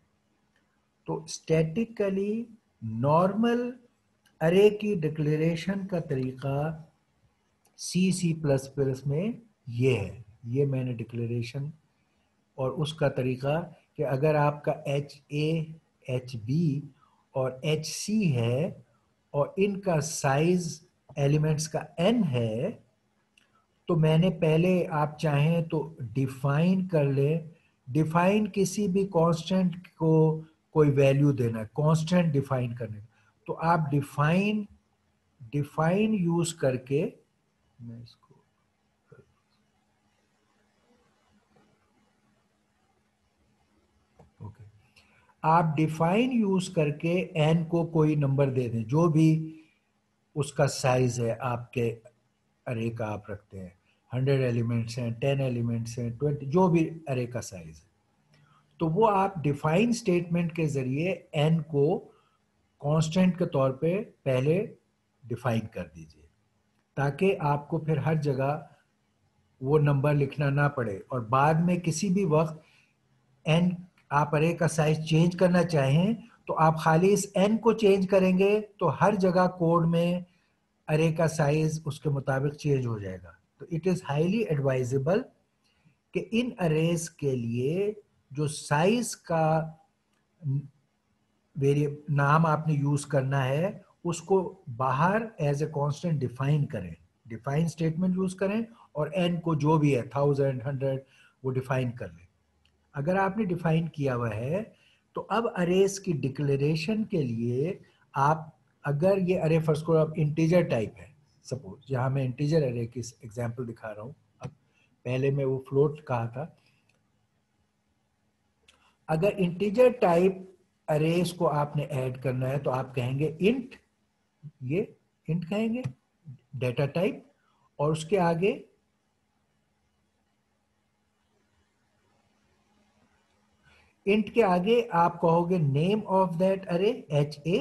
तो स्टैटिकली नॉर्मल अरे की डिक्लेरेशन का तरीका C++ में ये है, ये मैंने डिक्लेरेशन और उसका तरीका कि अगर आपका HA, HB और HC है और इनका साइज एलिमेंट्स का n है, तो मैंने पहले आप चाहें तो डिफाइन कर ले। डिफाइन किसी भी कांस्टेंट को कोई वैल्यू देना, कांस्टेंट डिफाइन करने, तो आप डिफाइन डिफाइन यूज करके, मैं इसको ओके, आप डिफाइन यूज करके n को कोई नंबर दे दें जो भी उसका साइज है आपके अरे का, आप रखते हैं 100 एलिमेंट्स हैं, 10 एलिमेंट्स हैं, 20, जो भी अरे का साइज है, तो वो आप डिफाइन स्टेटमेंट के जरिए n को कांस्टेंट के तौर पे पहले डिफाइन कर दीजिए, ताकि आपको फिर हर जगह वो नंबर लिखना ना पड़े, और बाद में किसी भी वक्त एन आप अरे का साइज चेंज करना चाहें तो आप खाली इस एन को चेंज करेंगे तो हर जगह कोड में अरे का साइज उसके मुताबिक चेंज हो जाएगा। तो इट इज़ हाईली एडवाइजेबल कि इन अरेज के लिए जो साइज का वेरिएबल नाम आपने यूज करना है उसको बाहर एज ए कांस्टेंट डिफाइन करें, डिफाइन स्टेटमेंट यूज करें, और एन को जो भी है 1000, 100 वो डिफाइन कर लें। अगर आपने डिफाइन किया हुआ है तो अब अरेज की डिक्लेरेशन के लिए आप, अगर ये अरे फर्स्ट को अब इंटीजर टाइप है, सपोज यहाँ मैं इंटीजर अरे की एग्जांपल दिखा रहा हूँ, अब पहले मैं वो फ्लोट कहा था। अगर इंटीजर टाइप अरेज को आपने ऐड करना है तो आप कहेंगे इंट, ये इंट कहेंगे डेटा टाइप, और उसके आगे इंट के आगे आप कहोगे नेम ऑफ दैट अरे HA,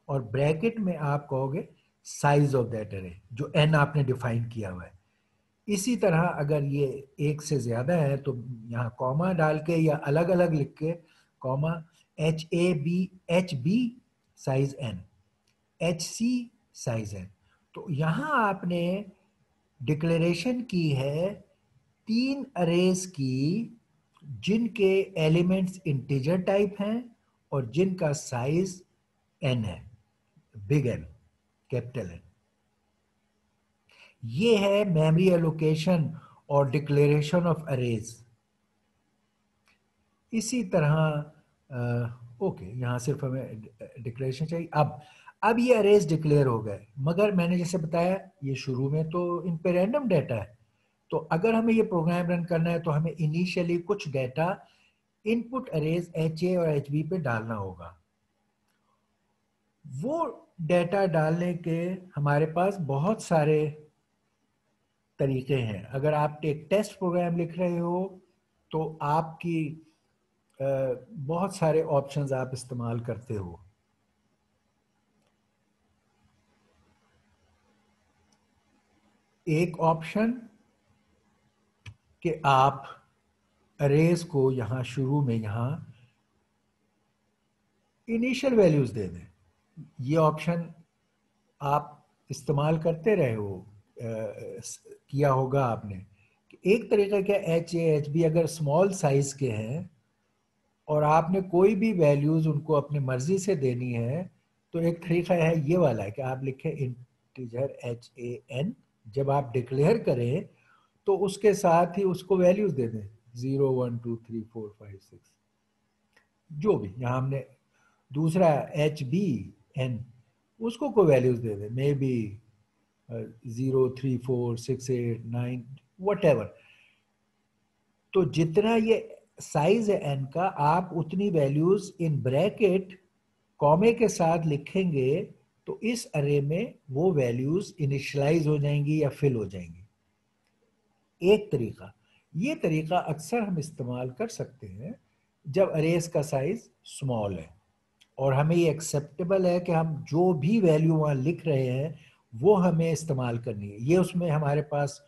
और ब्रैकेट में आप कहोगे साइज ऑफ दैट अरे जो n आपने डिफाइन किया हुआ है। इसी तरह अगर ये एक से ज्यादा है तो यहाँ कॉमा डाल के या अलग अलग लिख के comma HB size n, HC size n। तो यहाँ आपने डिक्लेरेशन की है 3 अरेज की जिनके एलिमेंट्स इंटीजर टाइप हैं और जिनका साइज n है, बिग एन, कैपिटल एन। ये है मेमोरी एलोकेशन और डिक्लेरेशन ऑफ अरेज। इसी तरह ओके, यहाँ सिर्फ हमें डिक्लेरेशन चाहिए। अब ये अरेज डिक्लेयर हो गए, मगर मैंने जैसे बताया ये शुरू में तो इन पे रैंडम डाटा है, तो अगर हमें ये प्रोग्राम रन करना है तो हमें इनिशियली कुछ डाटा इनपुट अरेज HA और HB पे डालना होगा। वो डाटा डालने के हमारे पास बहुत सारे तरीके हैं। अगर आप एक टेस्ट प्रोग्राम लिख रहे हो तो आपकी बहुत सारे ऑप्शंस आप इस्तेमाल करते हो। एक ऑप्शन कि आप अरेज को यहाँ शुरू में यहाँ इनिशियल वैल्यूज दे दें। ये ऑप्शन आप इस्तेमाल करते रहे हो, किया होगा आपने। एक तरीका क्या, HA HB अगर स्मॉल साइज के हैं और आपने कोई भी वैल्यूज उनको अपनी मर्जी से देनी है तो एक तरीका है ये वाला कि आप लिखें इंटीजर HAN, जब आप डिक्लेयर करें तो उसके साथ ही उसको वैल्यूज दे दें 0 1 2 3 4 5 6। जो भी यहाँ हमने दूसरा HBN उसको कोई values they they, may be 0, 3, 4, 6, 8, 9 whatever। तो जितना ये साइज है n का, आप उतनी वैल्यूज इन ब्रैकेट कॉमे के साथ लिखेंगे तो इस अरे में वो वैल्यूज इनिशियलाइज हो जाएंगी या फिल हो जाएंगी। एक तरीका, ये तरीका अक्सर हम इस्तेमाल कर सकते हैं जब अरेज का साइज स्मॉल है और हमें ये एक्सेप्टेबल है कि हम जो भी वैल्यू वहां लिख रहे हैं वो हमें इस्तेमाल करनी है। ये उसमें हमारे पास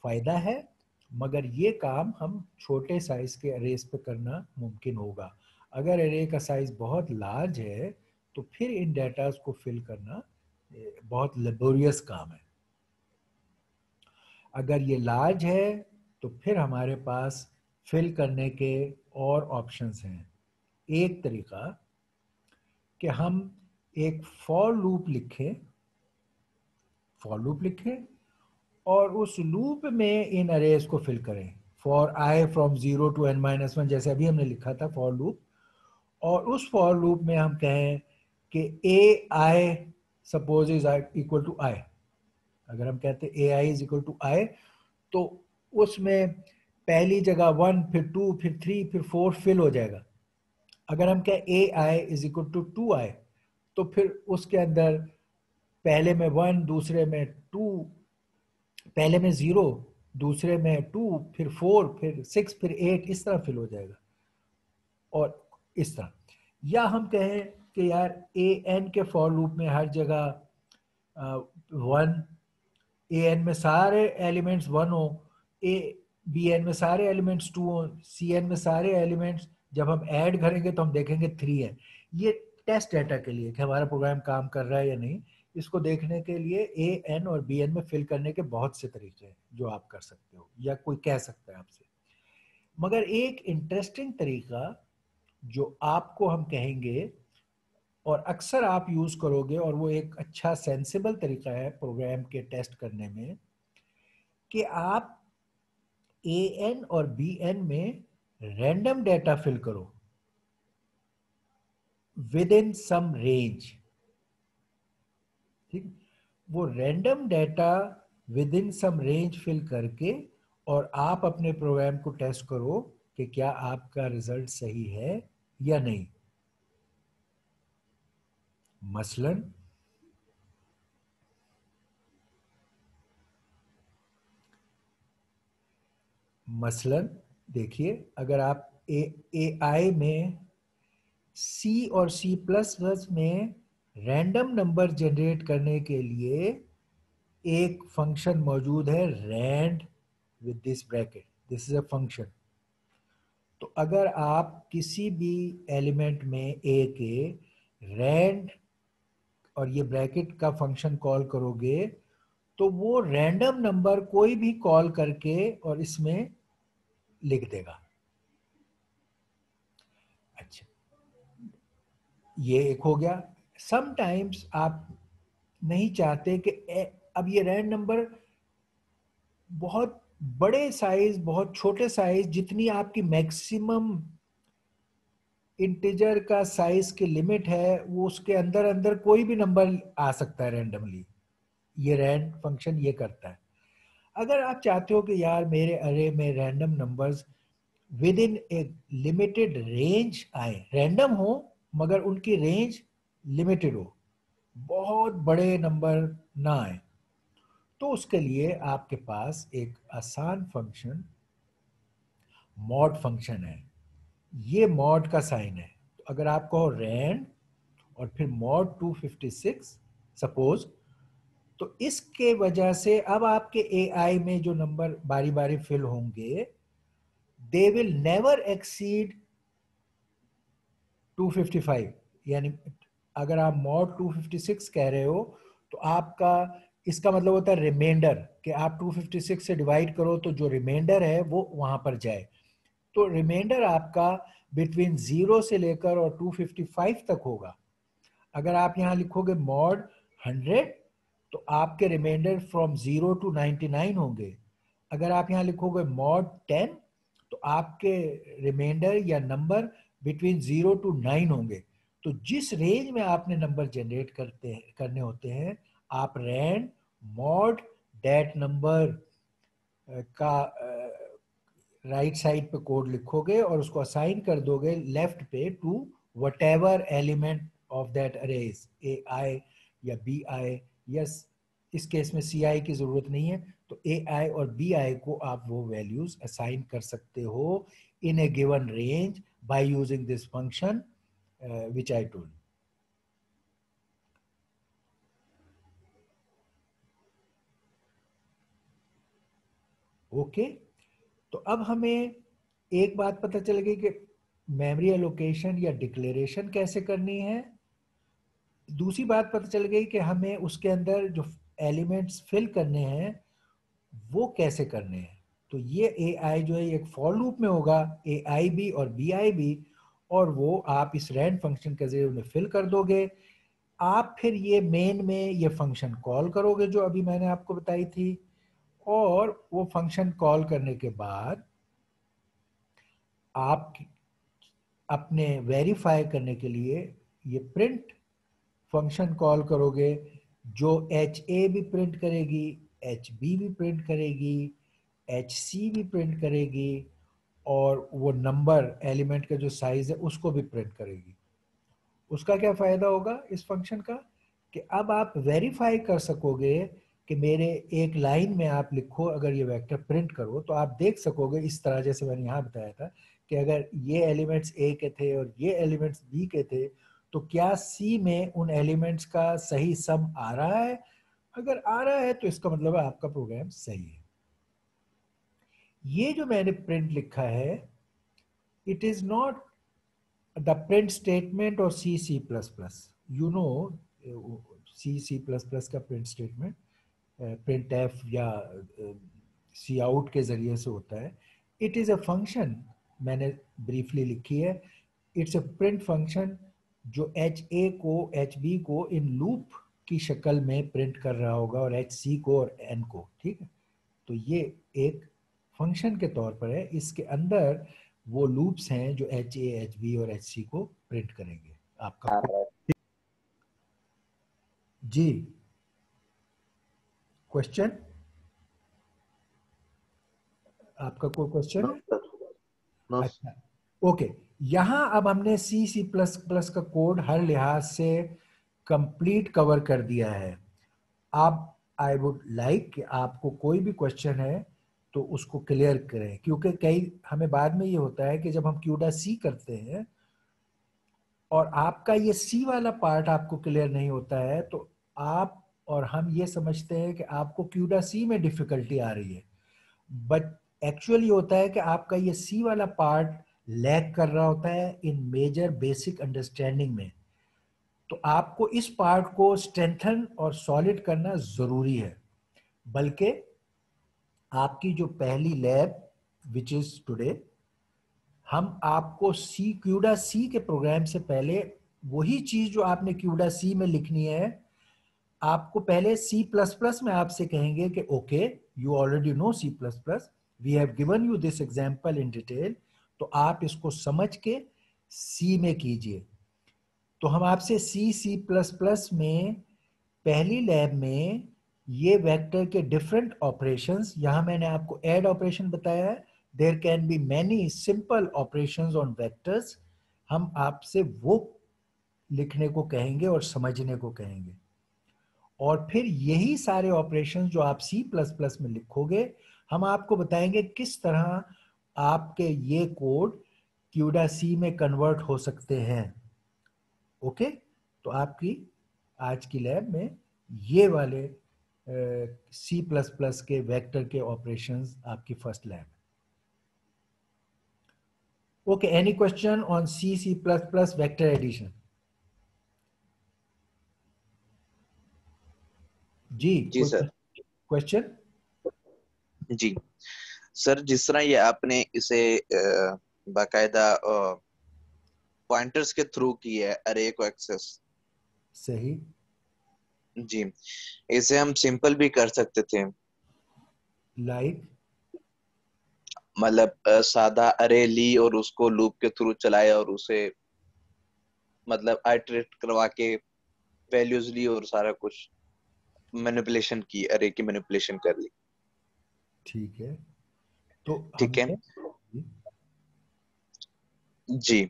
फायदा है, मगर ये काम हम छोटे साइज के अरेज पे करना मुमकिन होगा। अगर अरे का साइज बहुत लार्ज है तो फिर इन डेटास को फिल करना बहुत लेबोरियस काम है। अगर ये लार्ज है तो फिर हमारे पास फिल करने के और ऑप्शंस हैं। एक तरीका कि हम एक फॉर लूप लिखें और उस लूप में इन अरेज को फिल करें। For I from 0 to n-1, जैसे अभी हमने लिखा था फॉर लूप, और उस फॉर लूप में हम कहें कि A I suppose is equal to I. अगर हम कहते हैं A I is equal to I, तो उसमें पहली जगह 1, फिर 2, फिर 3, फिर 4 फिल हो जाएगा। अगर हम कहें ए I is equal to 2i, तो फिर उसके अंदर पहले में 1, दूसरे में 2, पहले में 0, दूसरे में 2, फिर 4, फिर 6, फिर 8, इस तरह फिल हो जाएगा। और इस तरह, या हम कहें कि यार ए एन के फॉर लूप में हर जगह 1, ए एन में सारे एलिमेंट्स 1 हो, ए बी एन में सारे एलिमेंट्स 2 हो, सी एन में सारे एलिमेंट्स जब हम ऐड करेंगे तो हम देखेंगे 3 है। ये टेस्ट डाटा के लिए कि हमारा प्रोग्राम काम कर रहा है या नहीं, इसको देखने के लिए ए एन और बी एन में फिल करने के बहुत से तरीके हैं जो आप कर सकते हो या कोई कह सकता है आपसे। मगर एक इंटरेस्टिंग तरीका जो आपको हम कहेंगे और अक्सर आप यूज करोगे, और वो एक अच्छा सेंसिबल तरीका है प्रोग्राम के टेस्ट करने में, कि आप ए एन और बी एन में रैंडम डेटा फिल करो विद इन सम रेंज। ठीक, वो random data within some range fill करके और आप अपने प्रोग्राम को टेस्ट करो कि क्या आपका रिजल्ट सही है या नहीं। मसलन देखिए, अगर आप ए आई में सी और सी प्लस प्लस में रैंडम नंबर जनरेट करने के लिए एक फंक्शन मौजूद है rand with this bracket, this is a function. तो अगर आप किसी भी एलिमेंट में ए के रैंड और ये ब्रैकेट का फंक्शन कॉल करोगे तो वो रैंडम नंबर कोई भी कॉल करके और इसमें लिख देगा। अच्छा, ये एक हो गया। समटाइम्स आप नहीं चाहते कि अब ये रैंड नंबर बहुत बड़े साइज, बहुत छोटे साइज, जितनी आपकी मैक्सिमम इंटीजर का साइज की लिमिट है वो उसके अंदर अंदर कोई भी नंबर आ सकता है रैंडमली। ये रैंड फंक्शन ये करता है। अगर आप चाहते हो कि यार मेरे अरे में random numbers with in A limited range आए, रैंडम हो मगर उनकी रेंज लिमिटेड हो, बहुत बड़े नंबर ना आए, तो उसके लिए आपके पास एक आसान फंक्शन मॉड फंक्शन है। ये मॉड का साइन है। तो अगर आप कहो रैंड और फिर मॉड 256 सपोज, तो इसके वजह से अब आपके एआई में जो नंबर बारी बारी फिल होंगे दे विल नेवर एक्सीड 255। यानी अगर आप मॉड 256 कह रहे हो तो आपका इसका मतलब होता है रिमाइंडर, कि आप 256 से डिवाइड करो तो जो रिमाइंडर है वो वहां पर जाए। तो रिमाइंडर आपका बिटवीन 0 से लेकर और 255 तक होगा। अगर आप यहां लिखोगे मॉड 100 तो आपके रिमाइंडर फ्रॉम 0 to 99 होंगे। अगर आप यहां लिखोगे मॉड 10 तो आपके रिमाइंडर या नंबर बिटवीन 0 to 9 होंगे। तो जिस रेंज में आपने नंबर जनरेट करने होते हैं, आप रैंड मॉड दैट नंबर का राइट साइड पे कोड लिखोगे और उसको असाइन कर दोगे लेफ्ट पे to whatever element of that arrays, A I या बी आई, यस इस केस में सी आई की जरूरत नहीं है, तो ए आई और बी आई को आप वो वैल्यूज असाइन कर सकते हो in a given range by using this function which I told. Okay, तो अब हमें एक बात पता चल गई कि मेमोरी एलोकेशन या डिक्लेरेशन कैसे करनी है। दूसरी बात पता चल गई कि हमें उसके अंदर जो एलिमेंट्स फिल करने हैं वो कैसे करने हैं। तो ये ए आई जो है एक फॉर लूप में होगा, ए आई भी और बी आई भी, और वो आप इस रैंड फंक्शन के जरिए उन्हें फिल कर दोगे। आप फिर ये मेन में ये फंक्शन कॉल करोगे जो अभी मैंने आपको बताई थी, और वो फंक्शन कॉल करने के बाद आप अपने वेरीफाई करने के लिए ये प्रिंट फंक्शन कॉल करोगे, जो एच ए भी प्रिंट करेगी, एच बी भी प्रिंट करेगी, एच सी भी प्रिंट करेगी, और वो नंबर एलिमेंट का जो साइज है उसको भी प्रिंट करेगी। उसका क्या फायदा होगा इस फंक्शन का, कि अब आप वेरीफाई कर सकोगे कि मेरे एक लाइन में आप लिखो, अगर ये वेक्टर प्रिंट करो तो आप देख सकोगे इस तरह, जैसे मैंने यहाँ बताया था कि अगर ये एलिमेंट्स ए के थे और ये एलिमेंट्स बी के थे, तो क्या सी में उन एलिमेंट्स का सही सम आ रहा है। अगर आ रहा है तो इसका मतलब है आपका प्रोग्राम सही है। ये जो मैंने प्रिंट लिखा है, it is not the print statement और C C plus plus, you know C C plus plus का प्रिंट स्टेटमेंट प्रिंट एफ या सी आउट के जरिए से होता है। इट इज अ फंक्शन, मैंने ब्रीफली लिखी है, इट्स अ प्रिंट फंक्शन जो एच ए को एच बी को इन लूप की शक्ल में प्रिंट कर रहा होगा, और एच सी को और एन को, ठीक है। तो ये एक फंक्शन के तौर पर है, इसके अंदर वो लूप्स हैं जो एच ए एच बी और एच सी को प्रिंट करेंगे आपका। जी, क्वेश्चन, आपका कोई क्वेश्चन है? नो। अच्छा, ओके। यहां अब हमने सी सी प्लस प्लस का कोड हर लिहाज से कंप्लीट कवर कर दिया है। आप, आई वुड लाइक कि आपको कोई भी क्वेश्चन है तो उसको क्लियर करें, क्योंकि कई हमें बाद में ये होता है कि जब हम क्यूडा सी करते हैं और आपका ये सी वाला पार्ट आपको क्लियर नहीं होता है, तो आप और हम ये समझते हैं कि आपको क्यूडा सी में डिफिकल्टी आ रही है, बट एक्चुअली होता है कि आपका ये सी वाला पार्ट लैग कर रहा होता है इन मेजर बेसिक अंडरस्टैंडिंग में। तो आपको इस पार्ट को स्ट्रेंथन और सॉलिड करना जरूरी है। बल्कि आपकी जो पहली लैब विच इज टुडे, हम आपको सी क्यूडा सी के प्रोग्राम से पहले वही चीज जो आपने क्यूडा सी में लिखनी है, आपको पहले सी प्लस प्लस में आपसे कहेंगे कि okay you already know C plus plus, we have given you this example in detail, तो आप इसको समझ के सी में कीजिए। तो हम आपसे सी सी प्लस प्लस में पहली लैब में ये वेक्टर के डिफरेंट ऑपरेशंस, यहां मैंने आपको ऐड ऑपरेशन बताया है, there can be many simple operations on vectors, हम आपसे वो लिखने को कहेंगे और समझने को कहेंगे। और फिर यही सारे ऑपरेशंस जो आप सी प्लस प्लस में लिखोगे, हम आपको बताएंगे किस तरह आपके ये कोड क्यूडा सी में कन्वर्ट हो सकते हैं। ओके, तो आपकी आज की लैब में ये वाले सी प्लस प्लस के वेक्टर के ऑपरेशंस आपकी first lab. Okay, any question on C C plus plus vector addition? जी, जी कोई सर। क्वेश्चन? जी सर, जिस तरह ये आपने इसे बाकायदा पॉइंटर्स के थ्रू की है अरे को एक्सेस, सही। जी, इसे हम सिंपल भी कर सकते थे। लाइक मतलब सादा अरे ली और उसको लूप के थ्रू चलाया और उसे मतलब आइटरेट करवा के वैल्यूज ली और सारा कुछ मैनिपुलेशन की, अरे की मैनिपुलेशन कर ली। ठीक है, तो ठीक है। हमने जी।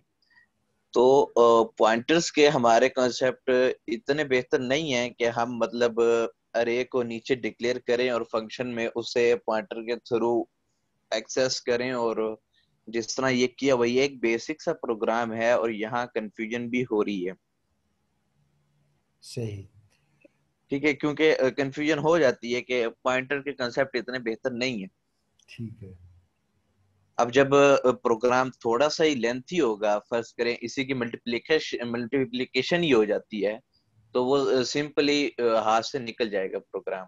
तो पॉइंटर्स के हमारे कॉन्सेप्ट इतने बेहतर नहीं है कि हम मतलब अरे को नीचे डिक्लेयर करें और फंक्शन में उसे पॉइंटर के थ्रू एक्सेस करें, और जिस तरह ये किया वही एक बेसिक सा प्रोग्राम है, और यहाँ कंफ्यूजन भी हो रही है। सही। ठीक है, क्योंकि कंफ्यूजन हो जाती है कि पॉइंटर के कंसेप्ट इतने बेहतर नहीं है। ठीक है। अब जब प्रोग्राम थोड़ा सा ही लेंथी होगा, फर्ज करें इसी की मल्टीप्लिकेशन मल्टीप्लिकेशन ही हो जाती है, तो वो सिंपली हाथ से निकल जाएगा प्रोग्राम।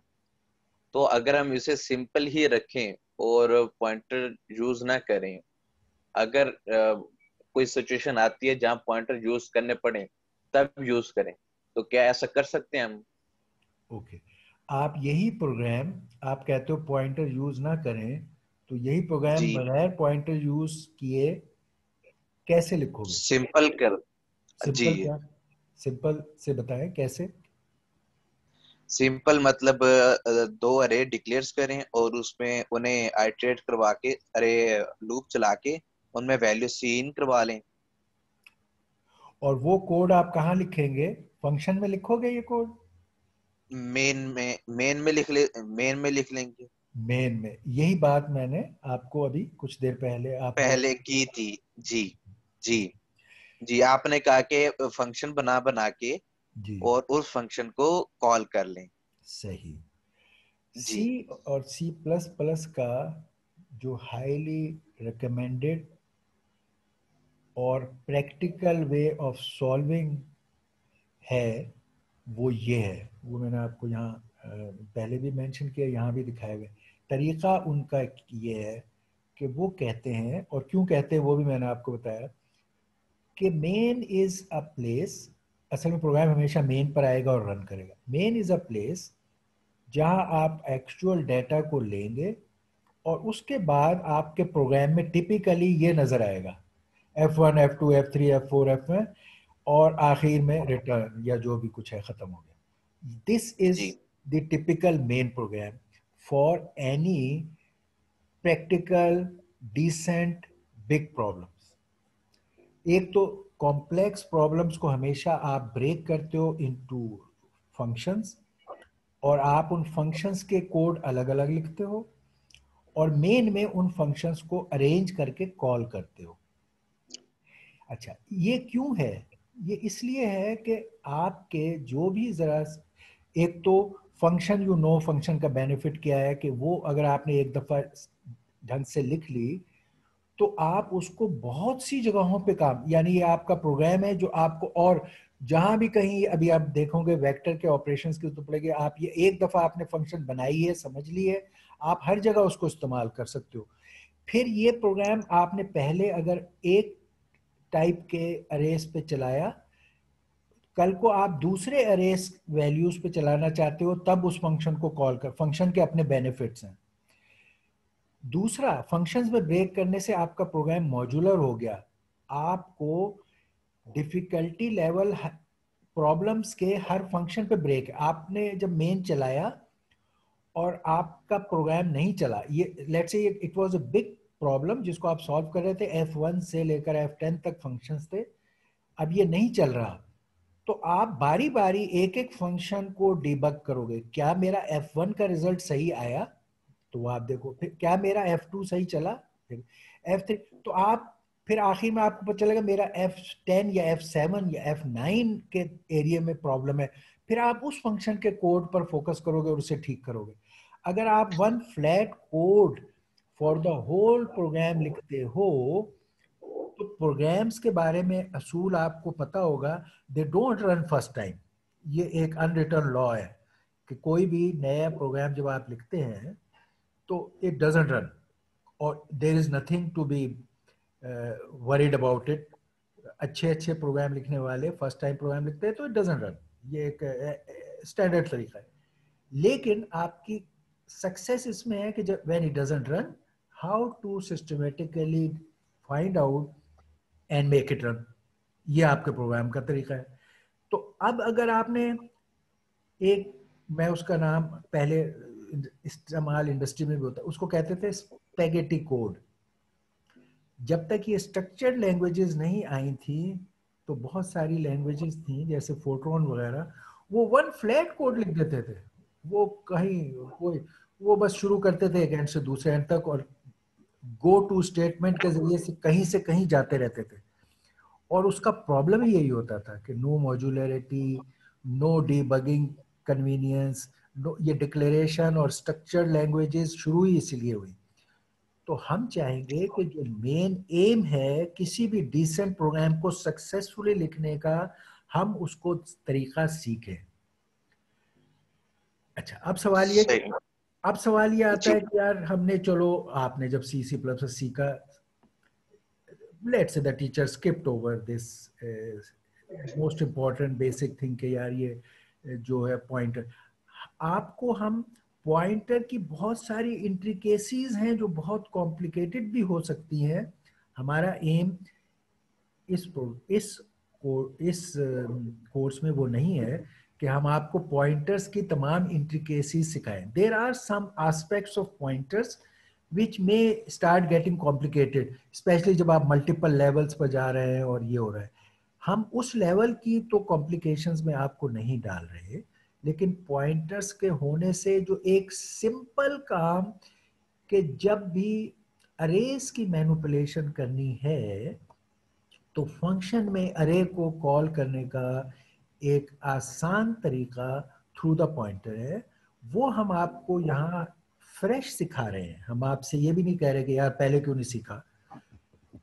तो अगर हम इसे सिंपल ही रखें और पॉइंटर यूज ना करें, अगर कोई सिचुएशन आती है जहां पॉइंटर यूज करने पड़े तब यूज करें, तो क्या ऐसा कर सकते हैं हम? ओके, आप यही प्रोग्राम, आप कहते हो पॉइंटर यूज ना करें, तो यही प्रोग्राम जी। बगैर पॉइंटर यूज किए कैसे लिखोगे? सिंपल कर। जी। सिंपल क्या? सिंपल से बताएं कैसे। सिंपल मतलब दो अरे डिक्लेयर्स करें और उसमें उन्हें आइटरेट करवा के अरे लूप चला के उनमें वैल्यू सीन करवा लें। और वो कोड आप कहाँ लिखेंगे? फंक्शन में लिखोगे ये कोड? मेन में लिख ले, मेन में लिख लेंगे। मेन में? यही बात मैंने आपको अभी कुछ देर पहले आपने। पहले की थी। जी। जी। जी, आपने कहा कि फंक्शन बना बना के जी, और उस फंक्शन को कॉल कर लें। सही। सी जी। और सी प्लस प्लस का जो हाईली रिकमेंडेड और प्रैक्टिकल वे ऑफ सॉल्विंग है, वो ये है, वो मैंने आपको यहाँ पहले भी मेंशन किया, यहाँ भी दिखाया गया। तरीका उनका ये है कि वो कहते हैं, और क्यों कहते हैं वो भी मैंने आपको बताया, कि मेन इज अ प्लेस। असल में प्रोग्राम हमेशा मेन पर आएगा और रन करेगा। मेन इज अ प्लेस जहां आप एक्चुअल डेटा को लेंगे, और उसके बाद आपके प्रोग्राम में टिपिकली ये नजर आएगा, F1 F2 F3 F4 F1, और आखिर में रिटर्न या जो भी कुछ है खत्म हो गया। This is G. The typical main program for any practical decent big problems. एक तो कॉम्प्लेक्स प्रॉब्लम्स को हमेशा आप ब्रेक करते हो इनटू फंक्शंस, और आप उन फंक्शंस के कोड अलग अलग लिखते हो, और मेन में उन फंक्शंस को अरेंज करके कॉल करते हो। अच्छा, ये क्यों है? ये इसलिए है कि आपके जो भी जरा, एक तो फंक्शन, यू नो फंक्शन का बेनिफिट क्या है, कि वो अगर आपने एक दफा ढंग से लिख ली, तो आप उसको बहुत सी जगहों पे काम, यानी ये आपका प्रोग्राम है जो आपको, और जहां भी कहीं अभी आप देखोगे वेक्टर के ऑपरेशंस की तो पड़ेगी, आप ये एक दफा आपने फंक्शन बनाई है, समझ ली है, आप हर जगह उसको इस्तेमाल कर सकते हो। फिर ये प्रोग्राम आपने पहले अगर एक टाइप के अरेस पे चलाया, कल को आप दूसरे अरेस वैल्यूज पे चलाना चाहते हो, तब उस फंक्शन को कॉल कर, फंक्शन के अपने बेनिफिट्स हैं। दूसरा, फंक्शंस में ब्रेक करने से आपका प्रोग्राम मॉड्यूलर हो गया। आपको डिफिकल्टी लेवल प्रॉब्लम्स के हर फंक्शन पे ब्रेक है। आपने जब मेन चलाया और आपका प्रोग्राम नहीं चला, ये let's say it was a big problem जिसको आप सॉल्व कर रहे थे, F1 से लेकर F10 तक फंक्शंस थे, अब ये नहीं चल रहा, तो आप बारी बारी एक एक फंक्शन को डिबग करोगे, क्या मेरा F1 का रिजल्ट सही आया, तो वो आप देखो, फिर क्या मेरा F2 सही चला, फिर F3, तो आप फिर आखिर में आपको पता चलेगा मेरा F10 या F7 या F9 के एरिया में प्रॉब्लम है, फिर आप उस फंक्शन के कोड पर फोकस करोगे और उसे ठीक करोगे। अगर आप one flat code for the whole program लिखते हो, तो प्रोग्राम्स के बारे में असूल आपको पता होगा, they don't run first time. ये एक अनरिटन लॉ है कि कोई भी नया प्रोग्राम जब आप लिखते हैं तो इट डजंट रन, और there is nothing to be worried about it. अच्छे अच्छे प्रोग्राम लिखने वाले फर्स्ट टाइम प्रोग्राम लिखते हैं तो इट डजंट रन, ये एक स्टैंडर्ड तरीका है। लेकिन आपकी सक्सेस इसमें है कि जब when it doesn't run, how to systematically find out and make it run. ये आपके प्रोग्राम का तरीका है। तो अब अगर आपने एक, मैं उसका नाम पहले इस्तेमाल इंडस्ट्री में भी होता है, उसको कहते थे स्पेगेटी कोड। जब तक ये स्ट्रक्चर्ड लैंग्वेजेस नहीं आई थी तो बहुत सारी लैंग्वेजेस थी जैसे फोर्ट्रॉन वगैरह, वो वन फ्लैट कोड लिख देते थे। वो कहीं कोई, वो बस शुरू करते थे एक एंड से दूसरे एंड तक, और गो टू स्टेटमेंट के जरिए से कहीं जाते रहते थे। और उसका प्रॉब्लम ही यही होता था कि no modularity, no debugging convenience, no, ये डिक्लेरेशन और स्ट्रक्चर्ड लैंग्वेजेस शुरू ही इसीलिए हुई। तो हम चाहेंगे कि जो मेन एम है किसी भी डिसेंट प्रोग्राम को सक्सेसफुली लिखने का, हम उसको तरीका सीखें। अच्छा, सही। अब सवाल ये आता जी। है कि यार हमने, चलो आपने जब सी सी प्लस सीखा, let's say the teacher skipped over this most important basic thing के यार ये जो है पॉइंटर, आपको हम पॉइंटर की बहुत सारी इंट्रिकेसीज हैं जो बहुत कॉम्प्लिकेटेड भी हो सकती हैं। हमारा एम इस कोर्स में वो नहीं है कि हम आपको पॉइंटर्स की तमाम इंट्रिकेसीज सिखाएं। There are some aspects of pointers which may start getting complicated, especially जब आप मल्टीपल लेवल्स पर जा रहे हैं और ये हो रहा है। हम उस लेवल की तो कॉम्प्लिकेशंस में आपको नहीं डाल रहे, लेकिन पॉइंटर्स के होने से जो एक सिंपल काम कि जब भी अरेज की मैनिपुलेशन करनी है तो फंक्शन में अरे को कॉल करने का एक आसान तरीका थ्रू द पॉइंटर है। वो हम आपको यहाँ फ्रेश सिखा रहे हैं। हम आपसे ये भी नहीं कह रहे कि यार पहले क्यों नहीं सीखा।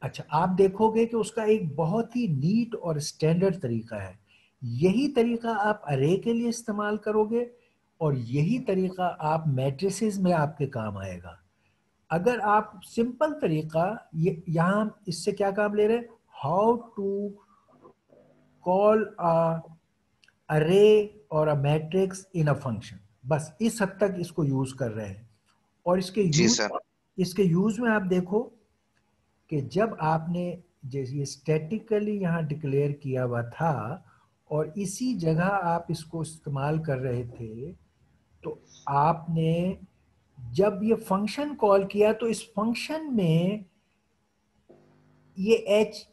अच्छा, आप देखोगे कि उसका एक बहुत ही नीट और स्टैंडर्ड तरीका है। यही तरीका आप अरे के लिए इस्तेमाल करोगे और यही तरीका आप मैट्रिसेस में आपके काम आएगा। अगर आप सिंपल तरीका, ये यहाँ इससे क्या काम ले रहे हैं, हाउ टू कॉल अ अरे और a matrix in a function, बस इस हद तक इसको यूज कर रहे हैं। और जी सर। इसके यूज में आप देखो कि जब आपने जैसे ये स्टैटिकली यहाँ डिक्लेयर किया हुआ था और इसी जगह आप इसको इस्तेमाल कर रहे थे, तो आपने जब ये फंक्शन कॉल किया तो इस फंक्शन में ये एच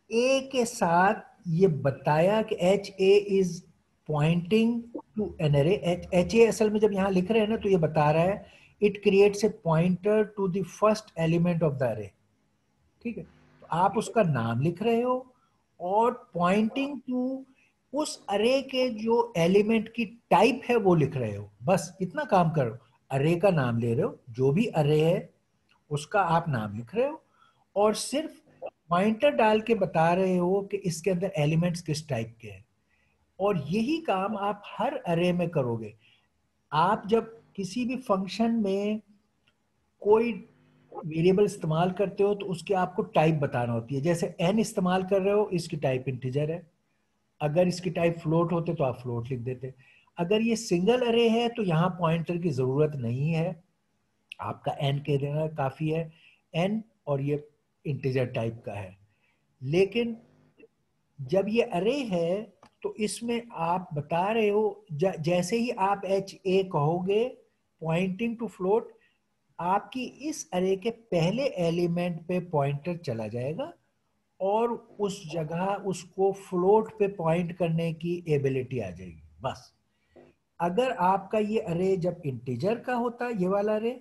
ए के साथ ये बताया कि H A is pointing to an array. H A असल में जब यहां लिख रहे हैं ना तो ये बता रहा है it creates a pointer to the first element of the array. ठीक है, तो आप उसका नाम लिख रहे हो और पॉइंटिंग टू उस अरे के जो एलिमेंट की टाइप है वो लिख रहे हो। बस इतना काम करो, अरे का नाम ले रहे हो, जो भी अरे है उसका आप नाम लिख रहे हो और सिर्फ पॉइंटर डाल के बता रहे हो कि इसके अंदर एलिमेंट्स किस टाइप के हैं। और यही काम आप हर अरे में करोगे। आप जब किसी भी फंक्शन में कोई वेरिएबल इस्तेमाल करते हो तो उसके आपको टाइप बताना होती है। जैसे एन इस्तेमाल कर रहे हो, इसकी टाइप इंटीजर है। अगर इसकी टाइप फ्लोट होते तो आप फ्लोट लिख देते। अगर ये सिंगल अरे है तो यहाँ पॉइंटर की जरूरत नहीं है, आपका एन कह देना काफी है। एन और ये इंटीजर टाइप का है। लेकिन जब ये अरे है तो इसमें आप बता रहे हो जैसे ही आप एच ए कहोगे पॉइंटिंग टू फ्लोट, आपकी इस अरे के पहले एलिमेंट पे पॉइंटर चला जाएगा और उस जगह उसको फ्लोट पे पॉइंट करने की एबिलिटी आ जाएगी। बस अगर आपका ये अरे जब इंटीजर का होता ये वाला अरे,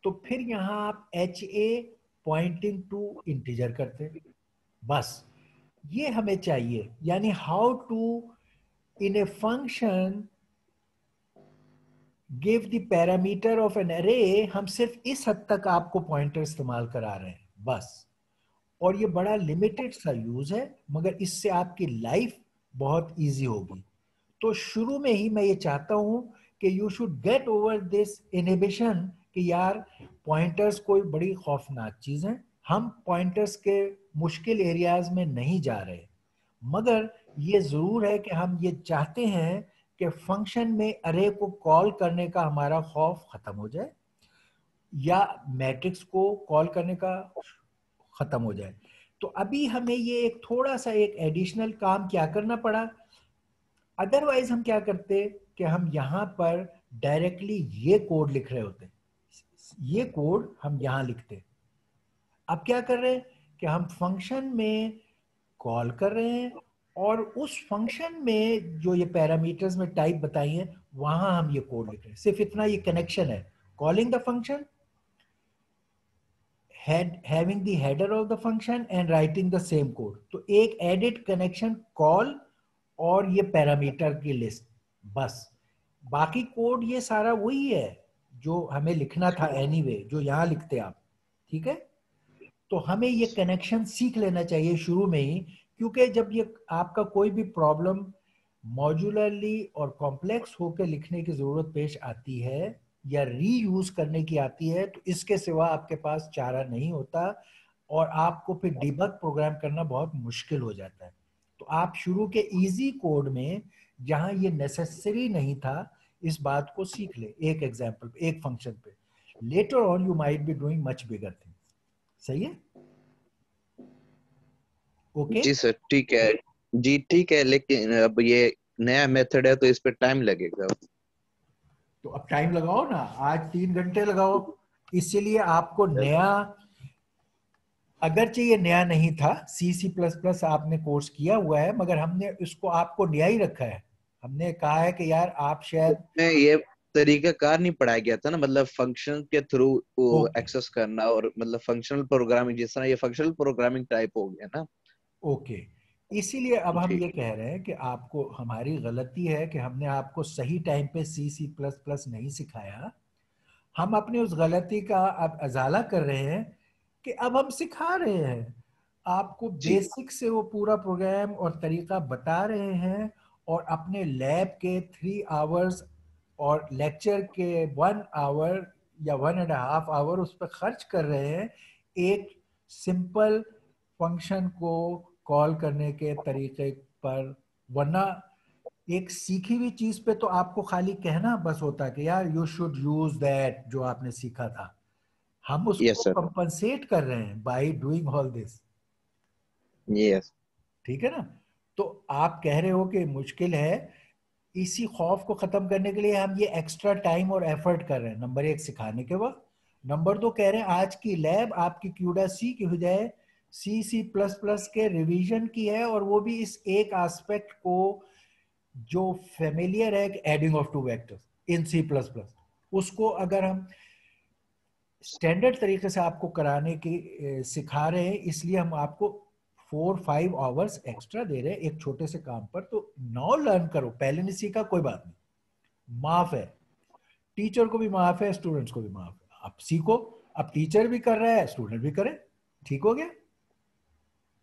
तो फिर यहां आप H A pointing to integer करते। बस ये हमें चाहिए, यानी how to in a function give the parameter of an array. हम सिर्फ इस हद तक आपको पॉइंटर इस्तेमाल करा रहे हैं बस। और ये बड़ा लिमिटेड सा यूज है, मगर इससे आपकी लाइफ बहुत इजी होगी। तो शुरू में ही मैं ये चाहता हूं कि you should get over this inhibition कि यार पॉइंटर्स कोई बड़ी खौफनाक चीज है। हम पॉइंटर्स के मुश्किल एरियाज में नहीं जा रहे, मगर ये जरूर है कि हम ये चाहते हैं कि फंक्शन में अरे को कॉल करने का हमारा खौफ खत्म हो जाए। या मैट्रिक्स को कॉल करने का खत्म हो जाए। तो अभी हमें ये एक थोड़ा सा एक एडिशनल काम क्या करना पड़ा। अदरवाइज हम क्या करते कि हम यहाँ पर डायरेक्टली ये कोड लिख रहे होते, ये कोड हम यहाँ लिखते। अब क्या कर रहे हैं कि हम फंक्शन में कॉल कर रहे हैं और उस फंक्शन में जो ये पैरामीटर्स में टाइप बताई है वहां हम ये कोड लिख रहे हैं। सिर्फ इतना ये कनेक्शन है, calling the function, having the header of the function and writing the same code। तो एक एडिट कनेक्शन कॉल और ये पैरामीटर की लिस्ट, बस। बाकी कोड ये सारा वही है जो हमें लिखना था एनीवे, जो यहाँ लिखते आप, ठीक है। तो हमें ये कनेक्शन सीख लेना चाहिए शुरू में ही, क्योंकि जब ये आपका कोई भी प्रॉब्लम मॉड्यूलरली और कॉम्प्लेक्स होकर लिखने की जरूरत पेश आती है या रीयूज करने की आती है, तो इसके सिवा आपके पास चारा नहीं होता और आपको फिर डिबग प्रोग्राम करना बहुत मुश्किल हो जाता है। तो आप शुरू के इजी कोड में जहां ये नेसेसरी नहीं था, इस बात को सीख ले एक एग्जांपल पे, एक फंक्शन पे। Later on you might be doing much bigger thing. सही है? ओके। जी सर ठीक है। जी ठीक है, लेकिन अब ये नया मेथड है तो इस पे टाइम लगेगा। तो अब टाइम लगाओ ना, आज 3 घंटे लगाओ। इसीलिए आपको नया, अगरचे ये नया नहीं था, सी सी प्लस प्लस आपने कोर्स किया हुआ है, मगर हमने इसको आपको नया ही रखा है। हमने कहा है कि यार आप शायद, में ये तरीका कार नहीं पढ़ाया गया था ना, मतलब फंक्शन के थ्रू ओके एक्सेस करना और मतलब फंक्शनल प्रोग्रामिंग, जिस तरह ये फंक्शनल प्रोग्रामिंग टाइप हो गया ना। ओके। इसीलिए अब हम जी ये कह रहे हैं कि आपको, हमारी गलती है कि हमने आपको सही टाइम पे सी सी प्लस प्लस नहीं सिखाया। हम अपनी उस गलती का अब अजाला कर रहे हैं कि अब हम सिखा रहे हैं आपको, जी बेसिक से वो पूरा प्रोग्राम और तरीका बता रहे हैं। और अपने लैब के 3 आवर्स और लेक्चर के 1 आवर या 1.5 आवर उस पर खर्च कर रहे हैं एक सिंपल फंक्शन को कॉल करने के तरीके पर। वरना एक सीखी हुई चीज पे तो आपको खाली कहना बस होता कि यार यू शुड यूज दैट, जो आपने सीखा था। हम यस उसको सर। कंपनसेट कर रहे हैं by doing all this. Yes. ठीक है ना? तो आप कह रहे हो कि मुश्किल है, इसी खौफ को खत्म करने के लिए हम ये एक्स्ट्रा टाइम और एफर्ट कर रहे हैं। नंबर 1 सिखाने के वक्त, नंबर 2 कह रहे हैं आज की लैब आपकी क्यूडा सी की हो जाए, सी सी प्लस प्लस के रिवीजन की है, और वो भी इस एक एस्पेक्ट को जो फेमिलियर है, adding of two vectors in C plus plus. उसको अगर हम स्टैंडर्ड तरीके से आपको कराने की सिखा रहे हैं, इसलिए हम आपको 4-5 आवर्स एक्स्ट्रा दे रहे हैं एक छोटे से काम पर। तो नाउ लर्न करो, पहले नहीं सीखा कोई बात नहीं, माफ है। टीचर को भी माफ है, स्टूडेंट्स को भी माफ है। आप सीखो, अब टीचर भी कर रहा है, स्टूडेंट भी करे। ठीक हो गया?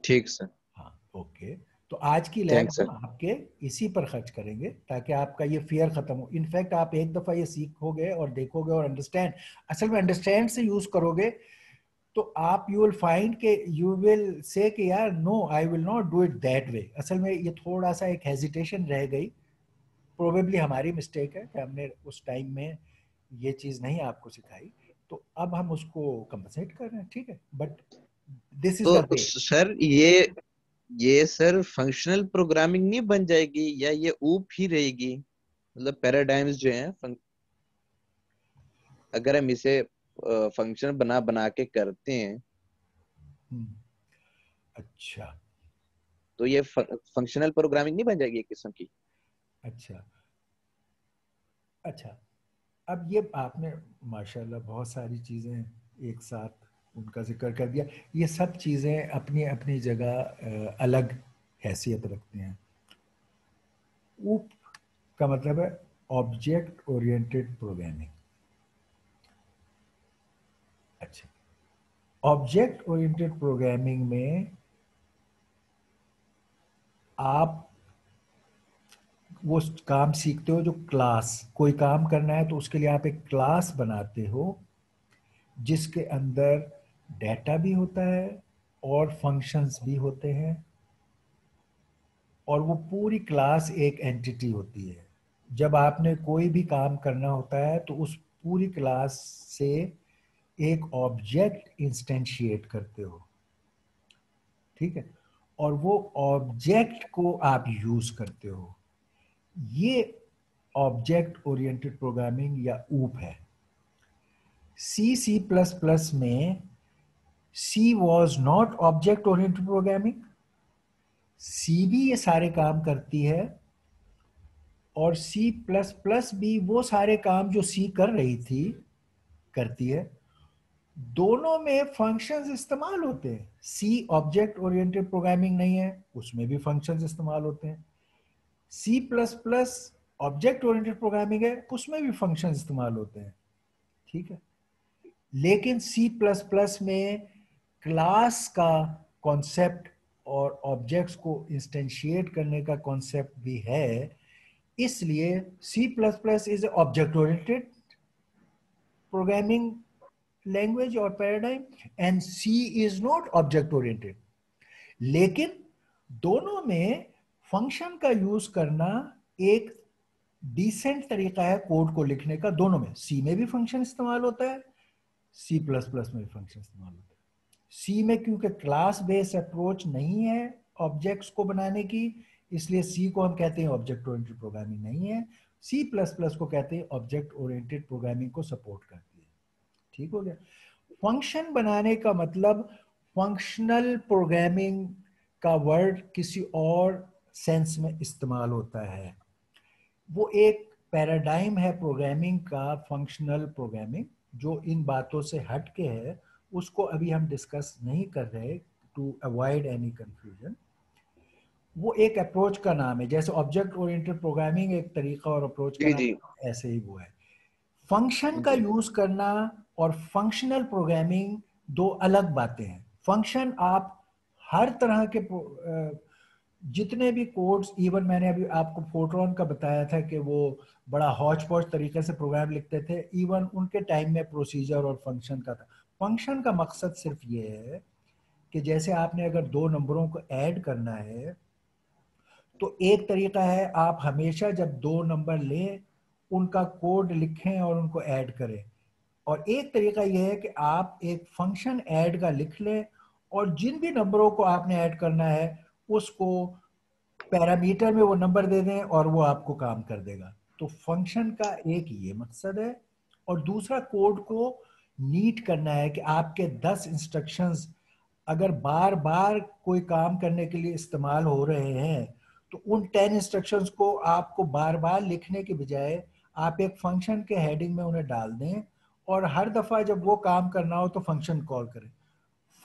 ठीक सर। हाँ, ओके। तो आज की लैब थैंक्स हम सर। आपके इसी पर खर्च करेंगे ताकि आपका ये फियर खत्म हो। इनफैक्ट आप एक दफा ये सीखोगे और देखोगे और अंडरस्टैंड, असल में अंडरस्टैंड से यूज करोगे, तो आप यू विल फाइंड के यू विल से कि यार no I will not do it that way. असल में ये थोड़ा सा एक हेजिटेशन रह गई, प्रोबेबली हमारी मिस्टेक है कि हमने उस टाइम में ये चीज नहीं आपको सिखाई। तो अब हम उसको कंपनसेट कर रहे हैं, ठीक है, बट दिस इज द तो वे। सर ये सर फंक्शनल प्रोग्रामिंग नहीं बन जाएगी, या ये ऊप ही रहेगी? मतलब पैराडाइम्स जो हैं अगर हम इसे फंक्शन बना बना के करते हैं अच्छा तो ये फंक्शनल प्रोग्रामिंग नहीं बन जाएगी एक किस्म की? अच्छा अच्छा। अब ये आपने माशाल्लाह बहुत सारी चीज़ें एक साथ उनका जिक्र कर दिया। ये सब चीज़ें अपनी अपनी जगह अलग हैसियत रखती हैं। ऊप का मतलब है ऑब्जेक्ट ओरिएंटेड प्रोग्रामिंग। अच्छा, ऑब्जेक्ट ओरिएंटेड प्रोग्रामिंग में आप वो काम सीखते हो जो क्लास, कोई काम करना है तो उसके लिए आप एक क्लास बनाते हो जिसके अंदर डेटा भी होता है और फंक्शंस भी होते हैं, और वो पूरी क्लास एक एंटिटी होती है। जब आपने कोई भी काम करना होता है तो उस पूरी क्लास से एक ऑब्जेक्ट इंस्टेंशिएट करते हो, ठीक है, और वो ऑब्जेक्ट को आप यूज करते हो, ये ऑब्जेक्ट ओरिएंटेड प्रोग्रामिंग या ऊप है। सी प्लस प्लस में C was not object oriented programming, C भी ये सारे काम करती है और सी प्लस प्लस भी वो सारे काम जो सी कर रही थी करती है। दोनों में फंक्शंस इस्तेमाल होते हैं। सी ऑब्जेक्ट ओरिएंटेड प्रोग्रामिंग नहीं है, उसमें भी फंक्शंस इस्तेमाल होते हैं। C plus plus object oriented programming है, उसमें भी फंक्शंस इस्तेमाल होते हैं, ठीक है। लेकिन सी प्लस प्लस में क्लास का कॉन्सेप्ट और ऑब्जेक्ट्स को इंस्टेंशिएट करने का कॉन्सेप्ट भी है, इसलिए C plus plus is object oriented programming language और paradigm and C is not object oriented. लेकिन दोनों में फंक्शन का यूज करना एक डिसेंट तरीका है कोड को लिखने का। दोनों में, सी में भी फंक्शन इस्तेमाल होता है, सी प्लस प्लस में भी फंक्शन इस्तेमाल होता है। सी में क्योंकि क्लास बेस्ड अप्रोच नहीं है ऑब्जेक्ट्स को बनाने की, इसलिए सी को हम कहते हैं ऑब्जेक्ट ओरिएंटेड प्रोग्रामिंग नहीं है। सी प्लस प्लस को कहते हैं ऑब्जेक्ट ओरिएंटेड प्रोग्रामिंग को सपोर्ट करती है, ठीक हो गया। फंक्शन बनाने का मतलब फंक्शनल प्रोग्रामिंग का वर्ड किसी और सेंस में इस्तेमाल होता है। वो एक पैराडाइम है प्रोग्रामिंग का, फंक्शनल प्रोग्रामिंग, जो इन बातों से हट के है, उसको अभी हम डिस्कस नहीं कर रहे टू अवॉइड एनी कंफ्यूजन। वो एक अप्रोच का नाम है, जैसे ऑब्जेक्ट ओरिएंटेड प्रोग्रामिंग एक तरीका और अप्रोच का जी नाम जी है, ऐसे ही वो है। फंक्शन का जी। यूज करना और फंक्शनल प्रोग्रामिंग दो अलग बातें हैं। फंक्शन आप हर तरह के जितने भी कोड्स, इवन मैंने अभी आपको फोरट्रॉन का बताया था कि वो बड़ा हौच पौच तरीके से प्रोग्राम लिखते थे, इवन उनके टाइम में प्रोसीजर और फंक्शन का था। फंक्शन का मकसद सिर्फ ये है कि जैसे आपने अगर दो नंबरों को ऐड करना है, तो एक तरीका है आप हमेशा जब दो नंबर लें उनका कोड लिखें और उनको ऐड करें, और एक तरीका यह है कि आप एक फंक्शन ऐड का लिख लें और जिन भी नंबरों को आपने ऐड करना है उसको पैरामीटर में वो नंबर दे दें और वो आपको काम कर देगा। तो फंक्शन का एक ये मकसद है, और दूसरा कोड को नीट करना है कि आपके 10 इंस्ट्रक्शंस अगर बार बार कोई काम करने के लिए इस्तेमाल हो रहे हैं, तो उन 10 इंस्ट्रक्शंस को आपको बार बार लिखने के बजाय आप एक फंक्शन के हेडिंग में उन्हें डाल दें और हर दफा जब वो काम करना हो तो फंक्शन कॉल करें।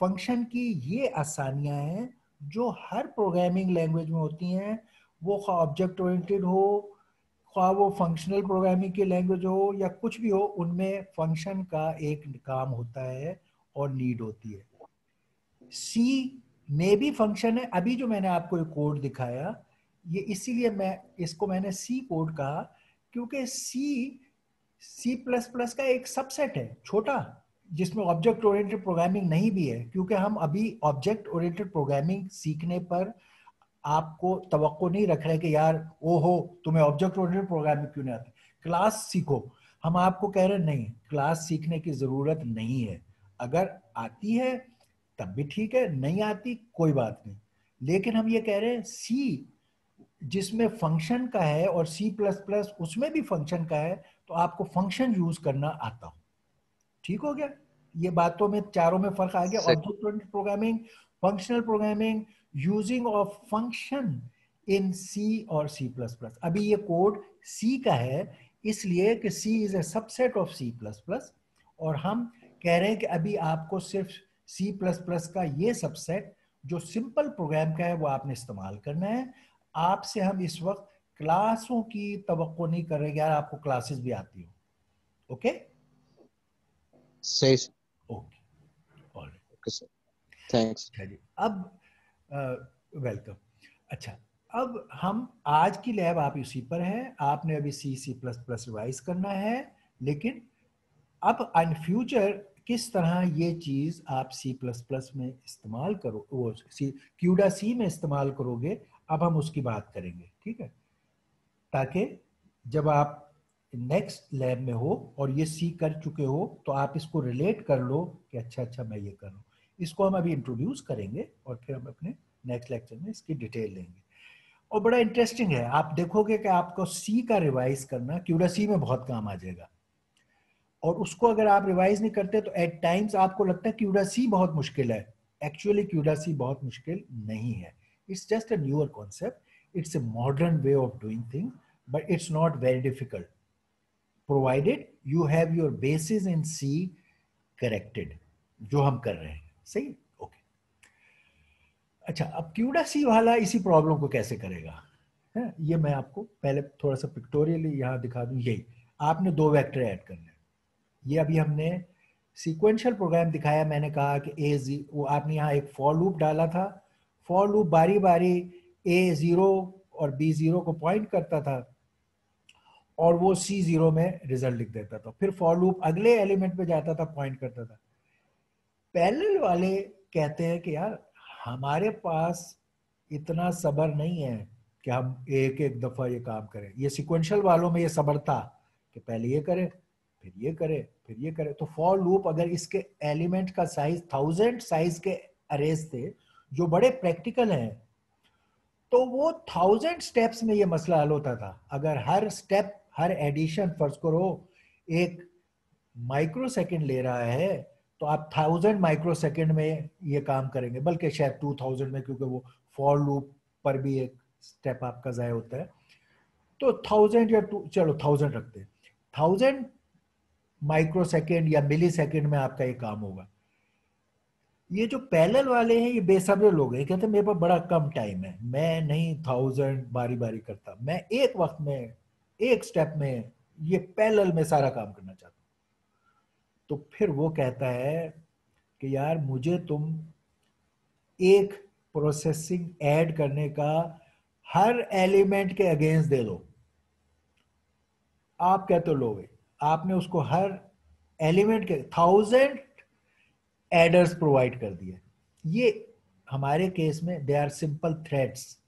फंक्शन की ये आसानियां हैं जो हर प्रोग्रामिंग लैंग्वेज में होती हैं, वो खा ऑब्जेक्ट ओरिएंटेड हो, खा वो फंक्शनल प्रोग्रामिंग की लैंग्वेज हो या कुछ भी हो, उनमें फंक्शन का एक काम होता है और नीड होती है। सी में भी फंक्शन है। अभी जो मैंने आपको एक कोड दिखाया, ये इसीलिए मैं इसको मैंने सी कोड कहा क्योंकि सी प्लस प्लस का एक सबसेट है छोटा, जिसमें ऑब्जेक्ट ओरिएंटेड प्रोग्रामिंग नहीं भी है, क्योंकि हम अभी ऑब्जेक्ट ओरिएंटेड प्रोग्रामिंग सीखने पर आपको तवक्को नहीं रख रहे कि यार ओहो तुम्हें ऑब्जेक्ट ओरिएंटेड प्रोग्रामिंग क्यों नहीं आती, क्लास सीखो। हम आपको कह रहे नहीं, क्लास सीखने की जरूरत नहीं है। अगर आती है तब भी ठीक है, नहीं आती कोई बात नहीं। लेकिन हम ये कह रहे हैं सी जिसमें फंक्शन का है और सी प्लस प्लस उसमें भी फंक्शन का है, तो आपको फंक्शन यूज करना आता हो। ठीक हो गया, ये बातों में चारों में फर्क आ गया। सही। Object oriented programming, functional programming, using of function in C और सी प्लस प्लस। अभी ये कोड सी का है इसलिए कि C is a subset of C plus plus, और हम कह रहे हैं कि अभी आपको सिर्फ सी प्लस प्लस का ये सबसेट जो सिंपल प्रोग्राम का है वो आपने इस्तेमाल करना है। आपसे हम इस वक्त क्लासों की तवक्को नहीं कर रहे, यार आपको क्लासेस भी आती हो। ओके सही। Okay, all okay sir. Thanks. अच्छा जी। अब वेलकम। अच्छा, अब हम आज की लैब आप इसी पर है, आपने अभी सी प्लस प्लस रिवाइज करना है, लेकिन अब इन फ्यूचर किस तरह ये चीज आप सी प्लस प्लस में इस्तेमाल करो, वो सी क्यूडा सी में इस्तेमाल करोगे, अब हम उसकी बात करेंगे, ठीक है। ताकि जब आप नेक्स्ट लैब में हो और ये सी कर चुके हो तो आप इसको रिलेट कर लो कि अच्छा अच्छा मैं ये कर रहा हूँ। इसको हम अभी इंट्रोड्यूस करेंगे और फिर हम अपने नेक्स्ट लेक्चर में इसकी डिटेल लेंगे। और बड़ा इंटरेस्टिंग है, आप देखोगे कि आपको सी का रिवाइज करना क्यूडा सी में बहुत काम आ जाएगा। और उसको अगर आप रिवाइज नहीं करते तो एट टाइम्स आपको लगता है क्यूडा सी बहुत मुश्किल है। एक्चुअली क्यूडा सी बहुत मुश्किल नहीं है, it's just a newer concept, it's a modern way of doing thing, but it's not very difficult provided you have your basis in C corrected, जो हम कर रहे हैं। सही, ओके। अच्छा, अब क्यूडा सी वाला इसी प्रॉब्लम को कैसे करेगा है, ये मैं आपको पहले थोड़ा सा पिक्टोरियली यहाँ दिखा दूं। यही आपने दो वेक्टर ऐड करने हैं। ये अभी हमने सीक्वेंशियल प्रोग्राम दिखाया, मैंने कहा कि ए जी, वो आपने यहाँ एक फॉर लूप डाला था। फॉर लूप बारी बारी ए जीरो और बी जीरो को पॉइंट करता था और वो सी जीरो में रिजल्ट लिख देता था। फिर फॉर लूप अगले एलिमेंट पे जाता था, पॉइंट करता था। पैरेलल वाले कहते हैं कि यार हमारे पास इतना सब्र नहीं है कि हम एक एक दफा ये काम करें। ये सीक्वेंशियल वालों में ये सब्र था कि पहले ये करे फिर ये करे फिर ये करे। तो फॉर लूप अगर इसके एलिमेंट का साइज 1000 साइज के अरेज थे जो बड़े प्रैक्टिकल हैं, तो वो 1000 स्टेप्स में ये मसला हल होता था। अगर हर स्टेप, हर एडिशन फर्ज करो एक माइक्रो सेकेंड ले रहा है तो आप 1000 माइक्रो सेकेंड में ये काम करेंगे, बल्कि शायद 2000 में, क्योंकि वो फॉर लूप पर भी एक स्टेप आपका जाया होता है। तो 1000 या चलो 1000 रखते हैं, 1000 माइक्रो सेकेंड या मिली सेकेंड में आपका ये काम होगा। ये जो पैरेलल वाले हैं ये बेसब्र लोग हैं, कहते हैं मेरे पास बड़ा कम टाइम है, मैं नहीं 1000 बारी बारी करता, मैं एक वक्त में एक स्टेप में ये पैरेलल में सारा काम करना चाहता हूँ। तो फिर वो कहता है कि यार मुझे तुम एक प्रोसेसिंग ऐड करने का हर एलिमेंट के अगेंस्ट दे दो। आप कहते हो लोगे, आपने उसको हर एलिमेंट के 1000 एडर्स प्रोवाइड कर दिए। ये हमारे केस में they are simple threads,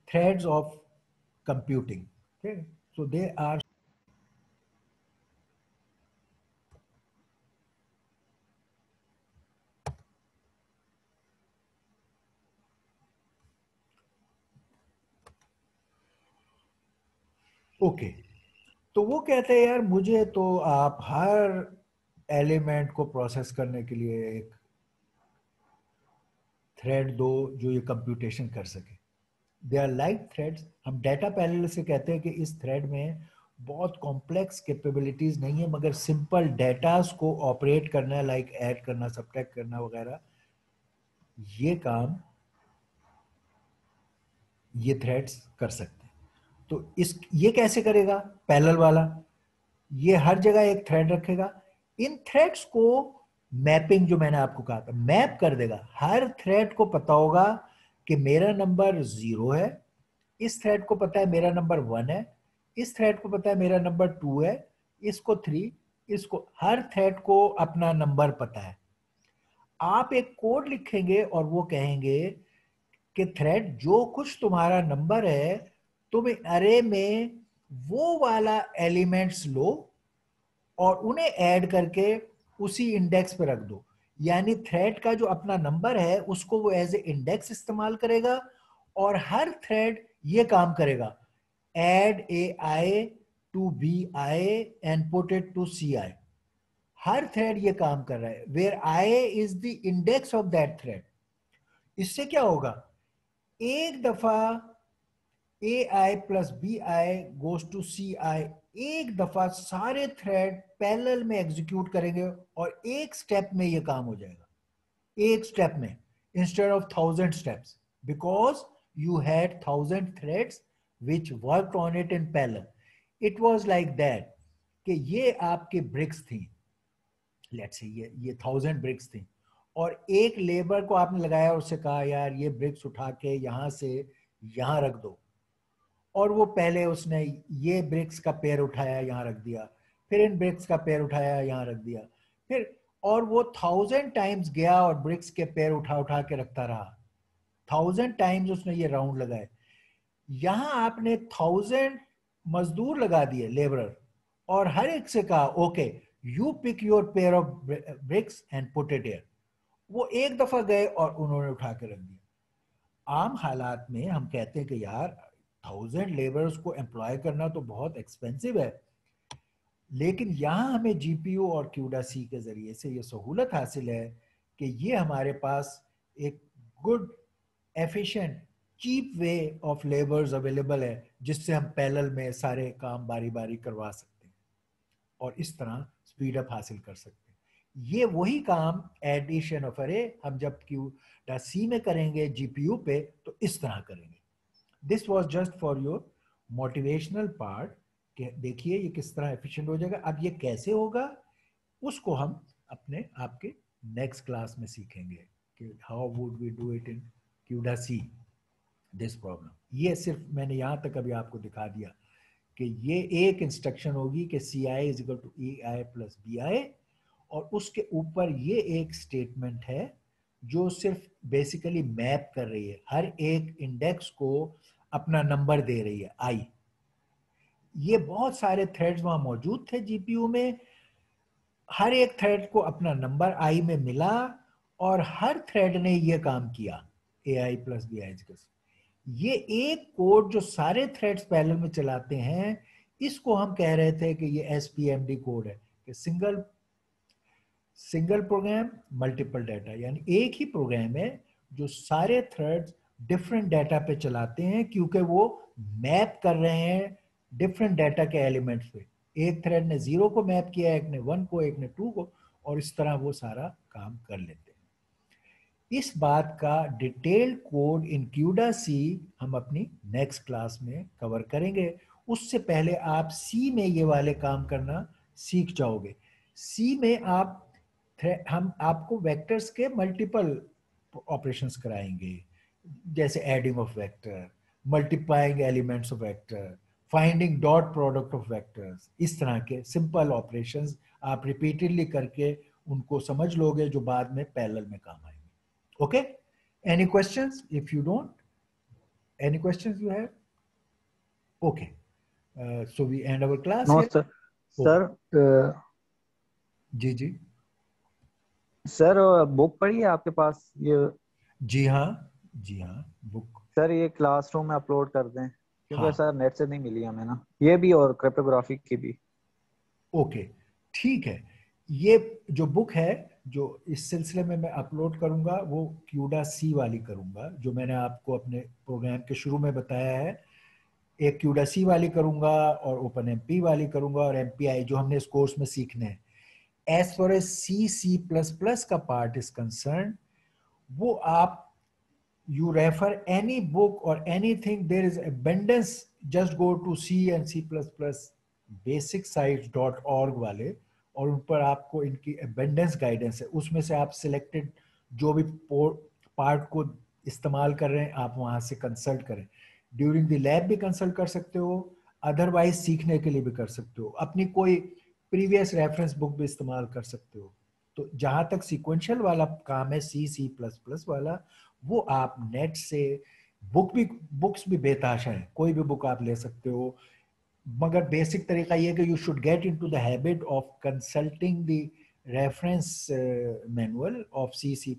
threads of computing. So they are okay. तो वो कहते हैं यार मुझे तो आप हर एलिमेंट को प्रोसेस करने के लिए एक थ्रेड दो जो ये कंप्यूटेशन कर सके। They are like threads. हम डाटा पैरेलल से कहते हैं कि इस थ्रेड में बहुत कॉम्प्लेक्स कैपेबिलिटीज नहीं है, मगर सिंपल डेटास को ऑपरेट करना, लाइक ऐड करना, सब्ट्रैक्ट करना वगैरह, ये काम ये थ्रेड्स कर सकते हैं। तो इस ये कैसे करेगा पैरेलल वाला? ये हर जगह एक थ्रेड रखेगा, इन थ्रेड्स को मैपिंग जो मैंने आपको कहा था मैप कर देगा। हर थ्रेड को पता होगा कि मेरा नंबर 0 है, इस थ्रेड को पता है मेरा नंबर 1 है, इस थ्रेड को पता है मेरा नंबर 2 है, इसको 3, इसको, हर थ्रेड को अपना नंबर पता है। आप एक कोड लिखेंगे और वो कहेंगे कि थ्रेड जो कुछ तुम्हारा नंबर है तुम अरे में वो वाला एलिमेंट्स लो और उन्हें ऐड करके उसी इंडेक्स पे रख दो। यानी थ्रेड का जो अपना नंबर है उसको वो एज ए इंडेक्स इस्तेमाल करेगा और हर थ्रेड ये काम करेगा, add A I to B I and put it to C I. हर थ्रेड ये काम कर रहा है where I is the index of that thread. इससे क्या होगा, एक दफा A I plus B I goes to C I, एक दफा सारे थ्रेड पैरेलल में एग्जीक्यूट करेंगे और एक स्टेप में ये काम हो जाएगा, एक स्टेप में, instead of 1000 steps, because you had 1000 threads which worked on it in parallel. It was like that कि ये आपके ब्रिक्स थी, लेट्स से ये 1000 ब्रिक्स थी, और एक लेबर को आपने लगाया और उससे कहा यार ये ब्रिक्स उठा के यहां से यहां रख दो, और वो पहले उसने ये ब्रिक्स का पैर उठाया यहाँ रख दिया, फिर इन ब्रिक्स का पैर उठाया यहाँ रख दिया, फिर, और वो 1000 टाइम्स गया और ब्रिक्स के पैर उठा उठा के रखता रहा। 1000 टाइम्स उसने ये राउंड लगाए। यहाँ आपने 1000 मजदूर लगा दिए, लेबरर, और हर एक से कहा okay you pick your pair of bricks and put it here. वो एक दफा गए और उन्होंने उठा के रख दिया। आम हालात में हम कहते हैं कि यार 1000 लेबर्स को एम्प्लॉय करना तो बहुत एक्सपेंसिव है, लेकिन यहां हमें जीपीयू और क्यूडा सी के जरिए से ये सहूलत हासिल है कि ये हमारे पास एक good, efficient, cheap way of labours available है, जिससे हम पैरेलल में सारे काम बारी बारी करवा सकते हैं और इस तरह स्पीड अप हासिल कर सकते हैं। ये वही काम एडिशन ऑफ अरे हम जब क्यूडा सी में करेंगे जीपीयू पे तो इस तरह करेंगे। This was just for your motivational part कि देखिए ये किस तरह एफिशिएंट हो जाएगा। अब ये कैसे होगा उसको हम अपने आपके नेक्स्ट क्लास में सीखेंगे कि how would we do it in CUDA C this problem. ये सिर्फ मैंने यहाँ तक अभी आपको दिखा दिया कि ये एक इंस्ट्रक्शन होगी कि C I is equal to E I plus B I, और उसके ऊपर ये एक स्टेटमेंट है जो सिर्फ बेसिकली मैप कर रही है, हर एक इंडेक्स को अपना नंबर दे रही है आई। ये बहुत सारे थ्रेड्स वहां मौजूद थे जीपीयू में, हर एक थ्रेड को अपना नंबर आई में मिला और हर थ्रेड ने ये काम किया ए आई प्लस बी आई। ये एक कोड जो सारे थ्रेड्स पैरेलल में चलाते हैं, इसको हम कह रहे थे कि ये एसपीएमडी कोड है, कि सिंगल प्रोग्राम मल्टीपल डाटा, यानी एक ही प्रोग्राम है जो सारे थ्रेड्स डिफरेंट डाटा पे चलाते हैं, क्योंकि वो मैप कर रहे हैं डिफरेंट डाटा के एलिमेंट्स पे। एक थ्रेड ने 0 को मैप किया, एक ने 1 को, एक ने 2 को, और इस तरह वो सारा काम कर लेते हैं। इस बात का डिटेल्ड कोड इन क्यूडा सी हम अपनी नेक्स्ट क्लास में कवर करेंगे। उससे पहले आप सी में ये वाले काम करना सीख जाओगे। सी में हम आपको वेक्टर्स के मल्टीपल ऑपरेशंस कराएंगे, जैसे adding of vector, multiplying elements of vector, finding dot product of vectors. इस तरह के सिंपल ऑपरेशंस आप रिपीटेडली करके उनको समझ लोगे, जो बाद में पैरेलल में काम आएंगे। Okay, any questions? If you don't, any questions you have? Okay, so we end our class no here. Sir. Okay. Sir ji जी सर बुक पड़ी है आपके पास ये? जी हाँ, जी हाँ, बुक। सर ये क्लासरूम में अपलोड कर दें, क्योंकि हाँ सर नेट से नहीं मिली हमें ना, ये भी और क्रिप्टोग्राफी की भी। ओके, ठीक है। ये जो बुक है जो इस सिलसिले में मैं अपलोड करूंगा, वो क्यूडा सी वाली करूंगा, जो मैंने आपको अपने प्रोग्राम के शुरू में बताया है। एक क्यूडा सी वाली करूंगा और ओपन एमपी वाली करूंगा और एमपीआई, जो हमने इस कोर्स में सीखने हैं। As far as C plus plus का पार्ट इज कंसर्न, वो आप you refer any book or anything, there is abundance, just go to C and C++ basicsites.org वाले, और उन पर आपको इनकी abundance गाइडेंस है। उसमें से आप सिलेक्टेड जो भी पार्ट को इस्तेमाल कर रहे हैं आप वहां से कंसल्ट करें। ड्यूरिंग द लैब भी कंसल्ट कर सकते हो, अदरवाइज सीखने के लिए भी कर सकते हो, अपनी कोई प्रीवियस रेफरेंस बुक भी इस्तेमाल कर सकते हो। तो जहां तक सीक्वेंशियल वाला काम है, C++ वाला, वो आप नेट से बुक्स भी बेताशा है, कोई भी बुक आप ले सकते हो, मगर बेसिक तरीका ये कि you should get into the habit of consulting the reference manual of C++,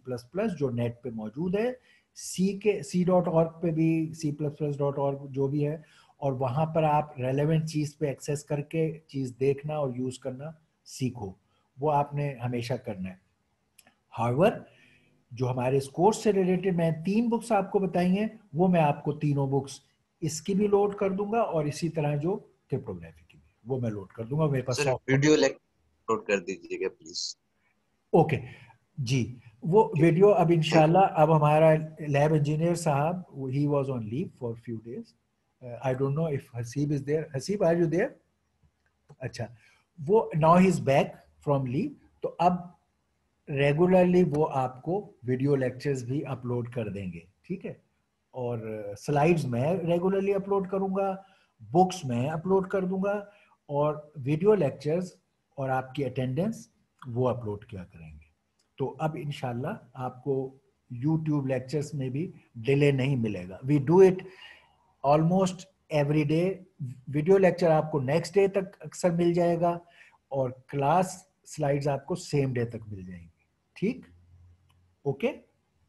जो नेट पे मौजूद है, C.org पे भी, C++.org जो भी है, और वहां पर आप रेलेवेंट चीज पे एक्सेस करके चीज देखना और यूज करना सीखो। वो आपने हमेशा करना है। हाउएवर, जो हमारे इस कोर्स से रिलेटेड मैं 3 बुक्स आपको बताई हैं, वो मैं आपको तीनों बुक्स इसकी भी लोड कर दूंगा, और इसी तरह जो क्रिप्टोग्राफी की भी, वो मैं लोड कर दूंगा। मेरे पास sir soft video lecture upload कर दीजिएगा प्लीज। ओके जी, वो वीडियो अब इंशाल्लाह, अब हमारा लैब इंजीनियर साहब, he was on leave for few days, I don't know if Haseeb is there. Haseeb, are you there? अच्छा, वो now he is back from leave, तो अब रेगुलरली वो आपको वीडियो लेक्चर्स भी अपलोड कर देंगे, ठीक है। और स्लाइड्स मैं रेगुलरली अपलोड करूंगा, बुक्स मैं अपलोड कर दूंगा, और वीडियो लेक्चर्स और आपकी अटेंडेंस वो अपलोड किया करेंगे। तो अब इंशाल्लाह आपको यूट्यूब लेक्चर्स में भी डिले नहीं मिलेगा। We do it almost every day. Video lecture आपको नेक्स्ट डे तक अक्सर मिल जाएगा और क्लास स्लाइड्स आपको सेम डे तक मिल जाएंगी। ठीक, okay,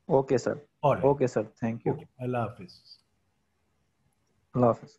okay sir. Alright, okay sir, thank you. Okay, अल्लाह हाफिज। अल्लाह हाफिज।